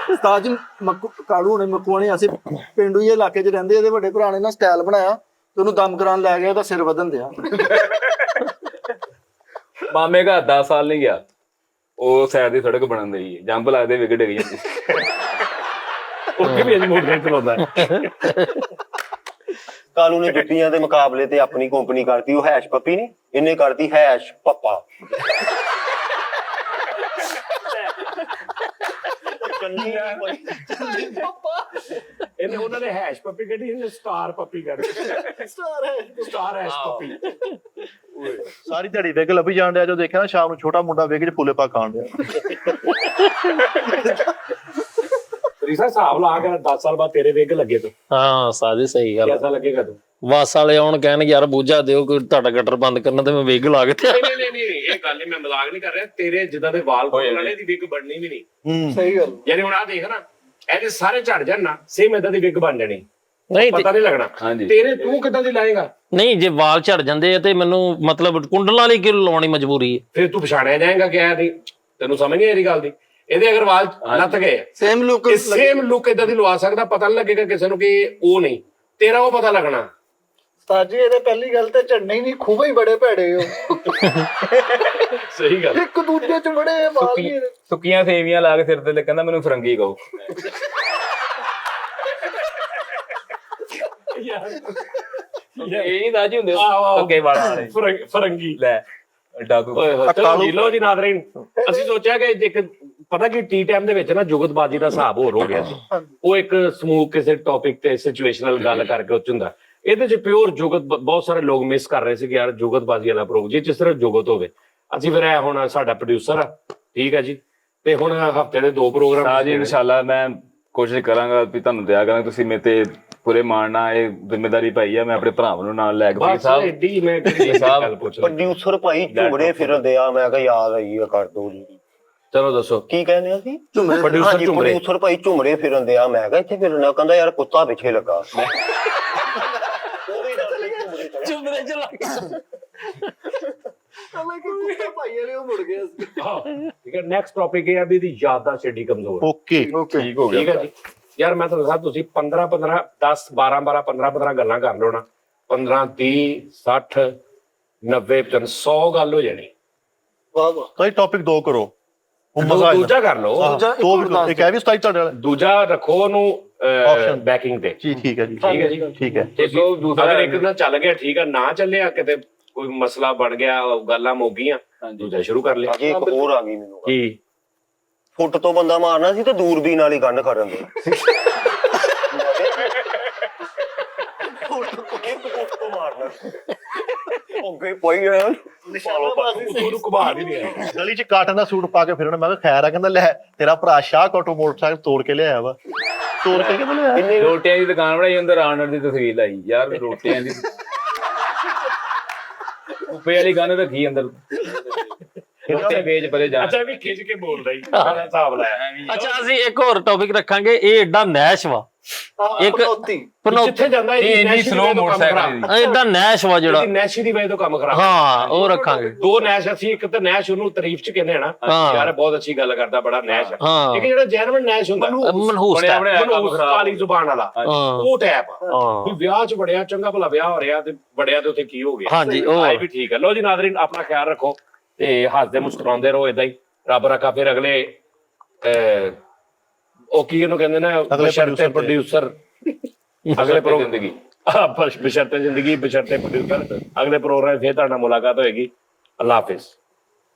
ਉਸਤਾਦ ਜੀ ਕਾਲੂ ਹੁਣੇ ਮੱਕੂਆਣੇ ਅਸੀਂ ਪਿੰਡੂ ਜਿਹੇ ਇਲਾਕੇ 'ਚ ਰਹਿੰਦੇ, ਇਹਦੇ ਵੱਡੇ ਭਰਾ ਨੇ ਨਾ ਸਟਾਈਲ ਬਣਾਇਆ ਤੇ ਉਹਨੂੰ ਦਮ ਕਰਾਉਣ ਲੈ ਗਿਆ, ਉਹਦਾ ਸਿਰ ਵਧਣ ਦਿਆ। ਮਾਮੇ ਘਰ 10 ਸਾਲ ਨਹੀਂ ਗਿਆ, ਉਹ ਸਾਈਡ ਦੀ ਸੜਕ ਬਣਨ ਦੀ ਹੈ, ਜੰਪ ਲੱਗਦੇ ਵਿਗੜ ਗਈ ਜਾਂਦੀ। ਉੱਥੇ ਵੀ ਇਹ ਮੋਟਰ ਚਲਾਉਂਦਾ ਕਾਲੂ ਨੇ ਜੁੱਤੀਆਂ ਦੇ ਮੁਕਾਬਲੇ ਤੇ ਆਪਣੀ ਕੰਪਨੀ ਕਰਤੀ, ਉਹ ਹੈਸ਼ ਪੱਪੀ ਨਹੀਂ, ਇਹਨੇ ਕਰਤੀ ਹੈਸ਼ ਪੱਪਾ। ਇਹਨੇ ਉਹਨਾਂ ਨੇ ਹੈਸ਼ ਪੱਪੀ ਕੱਢੀ, ਇਹਨੇ ਸਟਾਰ ਪੱਪੀ ਕੱਢੀ। ਸਟਾਰ ਹੈਸ਼ ਪੱਪੀ। ਸਾਰੀ ਦਿਹਾੜੀ ਵਿਗ ਲੱਭੀ ਜਾਣ ਡਿਆ, ਜੋ ਦੇਖਿਆ ਨਾ ਸ਼ਾਮ ਨੂੰ ਛੋਟਾ ਮੁੰਡਾ ਵਿਗ 'ਚ ਫੁੱਲੇ ਪਾ ਖਾਣ ਡਿਆ। ਰੀਸਾ ਹਿਸਾਬ ਲਾ ਕੇ 10 ਸਾਲ ਬਾਅਦ ਤੇਰੇ ਵਿਗ ਲੱਗੇ ਤੂੰ, ਹਾਂ ਸਾਜੀ ਸਹੀ ਗੱਲ ਕਿਹਦਾ ਲੱਗੇਗਾ ਤੂੰ? ਵਾਸ ਵਾਲੇ ਆਉਣ ਕਹਿਣ ਯਾਰ ਬੂਝਾ ਦਿਓ ਕੋਈ ਤੁਹਾਡਾ ਗਟਰ ਬੰਦ ਕਰਨਾ, ਤੇ ਮੈਂ ਵਿਗ ਲਾ ਕੇ ਤੇ ਨਹੀਂ ਇਹ ਗੱਲ ਨਹੀਂ, ਮੈਂ ਮਜ਼ਾਕ ਨਹੀਂ ਕਰ ਰਿਹਾ। ਤੇਰੇ ਜਿੱਦਾਂ ਦੇ ਵਾਲ ਹੋਏ ਵਾਲੇ ਦੀ ਵਿਗ ਬਣਨੀ ਵੀ ਨਹੀਂ। ਸਹੀ ਗੱਲ। ਯਾਨੀ ਹੁਣ ਆ ਦੇਖ ਨਾ, ਇਹਦੇ ਸਾਰੇ ਝੜ ਜਾਣ ਨਾ, ਸੇਮ ਏਦਾਂ ਦੀ ਵਿਗ ਬਣ ਜਾਣੀ, ਨਹੀਂ ਪਤਾ ਨਹੀਂ ਲੱਗਣਾ। ਹਾਂਜੀ। ਤੇਰੇ ਤੂੰ ਕਿੱਦਾਂ ਦੀ ਲਾਏਗਾ? ਨਹੀਂ ਜੇ ਵਾਲ ਝੜ ਜਾਂਦੇ ਆ ਤੇ ਮੈਨੂੰ ਮਤਲਬ ਕੁੰਡਲਾਂ ਲਈ ਕਿਉਂ ਲਾਉਣੀ ਮਜਬੂਰੀ ਹੈ? ਫਿਰ ਤੂੰ ਪਛਾਣਿਆ ਜਾਏਗਾ ਕਿ ਇਹਦੀ, ਤੈਨੂੰ ਸਮਝ ਨਹੀਂ ਆ ਰਹੀ ਗੱਲ ਦੀ। ਇਹਦੇ ਅਗਰ ਵਾਲ ਲੱਤ ਗਏ, ਸੇਮ ਲੁੱਕ ਸੇਮ ਲੁੱਕ ਏਦਾਂ ਦੀ ਲਵਾ ਸਕਦਾ, ਪਤਾ ਨਹੀਂ ਲੱਗੇਗਾ ਕਿਸੇ ਨੂੰ ਕਿ ਉਹ ਨਹੀਂ ਤੇਰਾ, ਉਹ ਪਤਾ ਲੱਗਣਾ। ਉਸਤਾਦ ਜੀ ਇਹਦੇ ਪਹਿਲੀ ਗੱਲ ਤੇ ਝੜਨੇ ਹੀ ਨਹੀਂ, ਖੂਬੇ ਹੀ ਬੜੇ ਭੈੜੇ ਹੋ। ਸਹੀ ਗੱਲ। ਇੱਕ ਦੂਜੇ 'ਚ ਬੜੇ ਵਾਲ ਹੀ ਇਹਦੇ। ਸੁੱਕੀਆਂ ਸੇਵੀਆਂ ਲਾ ਕੇ ਸਿਰ ਤੇ ਕਹਿੰਦਾ ਮੈਨੂੰ ਫਰੰਗੀ ਕਹੋ। ਇਹ ਨਹੀਂ ਦਾਜੀ ਹੁੰਦੇ ਸੁੱਕੇ ਵਾਲਾਂ ਵਾਲੇ ਫਰੰਗੀ ਲੈ ਡਾਕੂ। ਲੋ ਜੀ ਨਾਜ਼ਰੀਨ, ਅਸੀਂ ਸੋਚਿਆ ਕਿ ਇੱਕ ਪਤਾ ਕਿ ਟੀ ਟਾਈਮ ਦੇ ਵਿੱਚ ਨਾ ਜੁਗਤਬਾਜੀ ਦਾ ਹਿਸਾਬ ਹੋਰ ਹੋ ਗਿਆ ਸੀ। ਉਹ ਇੱਕ ਸਮੂਹ ਕਿਸੇ ਟੌਪਿਕ ਤੇ ਸਿਚੁਏਸ਼ਨਲ ਗੱਲ ਕਰਕੇ ਉੱਚ ਹੁੰਦਾ, ਇਹਦੇ ਚ ਪਿਓਰ ਜੁਗਤ ਬਹੁਤ ਸਾਰੇ ਲੋਕ ਮਿਸ ਕਰ ਰਹੇ ਸੀ ਕਿ ਯਾਰ ਜੁਗਤਬਾਜੀ ਵਾਲਾ ਪ੍ਰੋਗਰਾਮ ਜੀ ਜਿਸ ਤਰ੍ਹਾਂ ਜੁਗਤ ਹੋਵੇ। ਅਸੀਂ ਫਿਰ ਇਹ ਹੁਣ ਸਾਡਾ ਪ੍ਰੋਡਿਊਸਰ ਆ, ਠੀਕ ਹੈ ਜੀ, ਤੇ ਹੁਣ ਹਫਤੇ ਦੇ 2 ਪ੍ਰੋਗਰਾਮ ਤਾਂ ਜੀ ਇਨਸ਼ਾਅੱਲਾ ਮੈਂ ਕੋਸ਼ਿਸ਼ ਕਰਾਂਗਾ ਵੀ ਤੁਹਾਨੂੰ ਦਿਆ ਕਰਾਂਗਾ, ਤੁਸੀਂ ਮੇਰੇ ਤੇ ਪੂਰੇ ਮਾਣਨਾ, ਇਹ ਜ਼ਿੰਮੇਵਾਰੀ ਪਾਈ ਆ, ਮੈਂ ਆਪਣੇ ਭਰਾਵਾਂ ਨੂੰ ਨਾਲ ਲੈ ਕੇ ਬਸ ਸਾਹਿਬ ਐਡੀ ਮੈਂ ਗੱਲ ਪੁੱਛ ਰਿਹਾ। ਪ੍ਰੋਡਿਊਸਰ ਭਾਈ ਝੁਮਰੇ ਫਿਰਦੇ ਆ, ਮੈਂ ਕਿਹਾ ਯਾਦ ਆਈ ਆ, ਕਰ ਦੋ ਜੀ। ਚਲੋ ਦੱਸੋ ਕੀ ਕਹਿੰਦੇ ਆ ਸੀ? ਪ੍ਰੋਡਿਊਸਰ ਝੁਮਰੇ। ਪ੍ਰੋਡਿਊਸਰ ਭਾਈ ਝੁਮਰੇ ਫਿਰਦੇ ਆ, ਮੈਂ ਕਿਹਾ ਇੱਥੇ ਫਿਰਨਾ, ਕਹਿੰਦਾ ਯਾਰ ਕੁੱਤਾ ਪਿੱਛੇ ਲੱਗਾ। ਚੁੰਮਰੇ ਚ ਲੱਗ ਕਹਿੰਦਾ ਕਿ ਕੁੱਤੇ ਭਾਈ ਵਾਲੇ ਉਹ ਮੁੜ ਗਿਆ ਸੀ। ਠੀਕ ਹੈ, ਨੈਕਸਟ ਟੌਪਿਕ ਇਹ ਆ ਵੀ ਇਹਦੀ ਯਾਦਦਾਸ਼ਤ ਏਡੀ ਕਮਜ਼ੋਰ ਹੈ। ਓਕੇ ਠੀਕ ਹੋ ਠੀਕ ਹੈ ਗਿਆ। ਜੀ ਯਾਰ ਮੈਂ ਤੁਹਾਨੂੰ ਦੱਸਾਂ, ਤੁਸੀਂ 15 10 12 15 ਗੱਲਾਂ ਕਰ ਲਓ ਨਾ, 15 30 60 90 100 ਗੱਲ ਹੋ ਜਾਣੀ। ਵਾਹ ਵਾਹ। ਤਾਂ ਟੌਪਿਕ 2 ਕਰੋ, ਉਹ ਮਜ਼ਾ ਆਏਗਾ। ਦੂਜਾ ਕਰ ਲਓ, ਦੋ ਵੀ ਕਰੋ, ਇੱਕ ਹੈ ਵੀ ਸਟਾਈਲ ਤੁਹਾਡੇ ਵਾਲਾ ਦੂਜਾ ਰੱਖੋ ਉਹਨੂੰ Option। ਬੈਕਿੰਗ ਤੇ। ਜੀ ਠੀਕ ਹੈ ਜੀ, ਠੀਕ ਹੈ ਜੀ, ਠੀਕ ਹੈ। ਤੇ ਅਗਰ ਇੱਕ ਦਿਨ ਚੱਲ ਗਿਆ ਠੀਕ ਆ, ਨਾ ਚੱਲਿਆ ਕਿਤੇ ਕੋਈ ਮਸਲਾ ਬਣ ਗਿਆ, ਗੱਲਾਂ ਮੁੱਕ ਗਈਆਂ, ਦੂਜਾ ਸ਼ੁਰੂ ਕਰ ਲਿਆ। ਅਜੇ ਇੱਕ ਹੋਰ ਆ ਗਈ ਮੈਨੂੰ, ਕੀ ਫੁੱਟ ਤੋਂ ਬੰਦਾ ਮਾਰਨਾ ਸੀ ਤੇ ਦੂਰਬੀਨ ਨਾਲ ਹੀ ਗੰਢ ਕਰਨ ਦੇ। ਫੁੱਟ ਤੋਂ ਮਾਰਨਾ ਅੱਗੇ ਪਈ ਆ ਉਹਨੂੰ ਘੁਮਾ ਨਹੀਂ ਰਿਹਾ। ਗਲੀ 'ਚ ਕਾਟਨ ਦਾ ਸੂਟ ਪਾ ਕੇ ਫਿਰਨਾ, ਮੈਂ ਕਿਹਾ ਖੈਰ ਆ, ਕਹਿੰਦਾ ਲੈ ਤੇਰਾ ਭਰਾ ਸ਼ਾਹ ਕੋਟੋ ਮੋਟਰਸਾਈਕਲ ਤੋੜ ਕੇ ਲਿਆਇਆ ਵਾ, ਤੋੜ ਕੇ ਕਹਿੰਦਾ ਲਿਆਇਆ। ਰੋਟੀਆਂ ਦੀ ਦੁਕਾਨ ਬਣਾਈ, ਅੰਦਰ ਆਨਰ ਦੀ ਤਸਵੀਰ ਲਾਈ ਯਾਰ, ਰੋਟੀਆਂ ਦੀ ਉੱਪੇ ਵਾਲੀ ਗੰਨ ਰੱਖੀ ਅੰਦਰ, ਰੋਟੀਆਂ ਵੇਚ ਪਰੇ ਜਾ। ਅੱਛਾ ਵੀ ਖਿੱਚ ਕੇ ਬੋਲਦਾ ਹੀ, ਉਹਦਾ ਹਿਸਾਬ ਲਾਇਆ। ਅੱਛਾ ਅਸੀਂ ਇੱਕ ਹੋਰ ਟੌਪਿਕ ਰੱਖਾਂਗੇ, ਇਹ ਏਡਾ ਨੈਸ਼ ਵਾ, ਇੱਕ ਜਿੱਥੇ ਜਾਂਦਾ ਇਹ ਇੰਨੀ slow motorcycle ਦੀ। ਏਡਾ ਨੈਸ਼ ਵਾ ਜਿਹੜਾ, ਨੈਸ਼ੀ ਦੀ ਵਜ੍ਹਾ ਤੋਂ ਕੰਮ ਖਰਾਬ। ਹਾਂ ਉਹ ਰੱਖਾਂਗੇ। 2 ਨੈਸ਼ ਅਸੀਂ, ਇੱਕ ਤਾਂ ਨੈਸ਼ ਉਹਨੂੰ ਤਾਰੀਫ ਚ ਕਹਿੰਦੇ ਆ ਨਾ, ਹਾਂ। ਯਾਰ ਬਹੁਤ ਅੱਛੀ ਗੱਲ ਕਰਦਾ, ਬੜਾ ਨੈਸ਼ ਆ। ਹਾਂ। ਇੱਕ ਜਿਹੜਾ ਜੈਨੂਇਨ ਨੈਸ਼ ਹੁੰਦਾ, ਮਨਹੂਸ ਬਣਿਆ ਬਣਿਆ ਕੰਮ ਮਨਹੂਸ ਖਰਾਬ। ਕਾਲੀ ਜ਼ੁਬਾਨ ਵਾਲਾ, ਹਾਂ ਉਹ ਟੈਪ ਆ। ਹਾਂ ਵੀ ਵਿਆਹ ਚ ਬੜਿਆ ਚੰਗਾ ਭਲਾ ਵਿਆਹ ਹੋ ਰਿਹਾ ਤੇ ਬੜਿਆ ਤੇ ਉੱਥੇ ਕੀ ਹੋ ਗਿਆ। ਹਾਂਜੀ, ਉਹ ਆਏ ਵੀ ਠੀਕ ਹੈ। ਲੋ ਜੀ ਨਾਜ਼ਰੀਨ, ਆਪਣਾ ਖਿਆਲ ਰੱਖੋ ਤੇ ਹੱਸਦੇ ਮੁਸਕਰਾਉਂਦੇ ਰਹੋ ਏਦਾਂ ਹੀ, ਰੱਬ ਰੱਖਾ। ਫਿਰ ਅਗਲੇ ਉਹ ਕੀ ਉਹਨੂੰ ਕਹਿੰਦੇ ਨੇ, ਬਸ਼ਰਤੇ ਪ੍ਰੋਡਿਊਸਰ, ਅਗਲੇ ਜ਼ਿੰਦਗੀ ਬਸ਼ਰਤੇ ਜ਼ਿੰਦਗੀ, ਬਸ਼ਰਤੇ ਪ੍ਰੋਡਿਊਸਰ, ਅਗਲੇ ਪ੍ਰੋਗਰਾਮ ਫਿਰ ਤੁਹਾਡਾ ਮੁਲਾਕਾਤ ਹੋਏਗੀ। ਅੱਲਾਹ ਹਾਫਿਜ਼।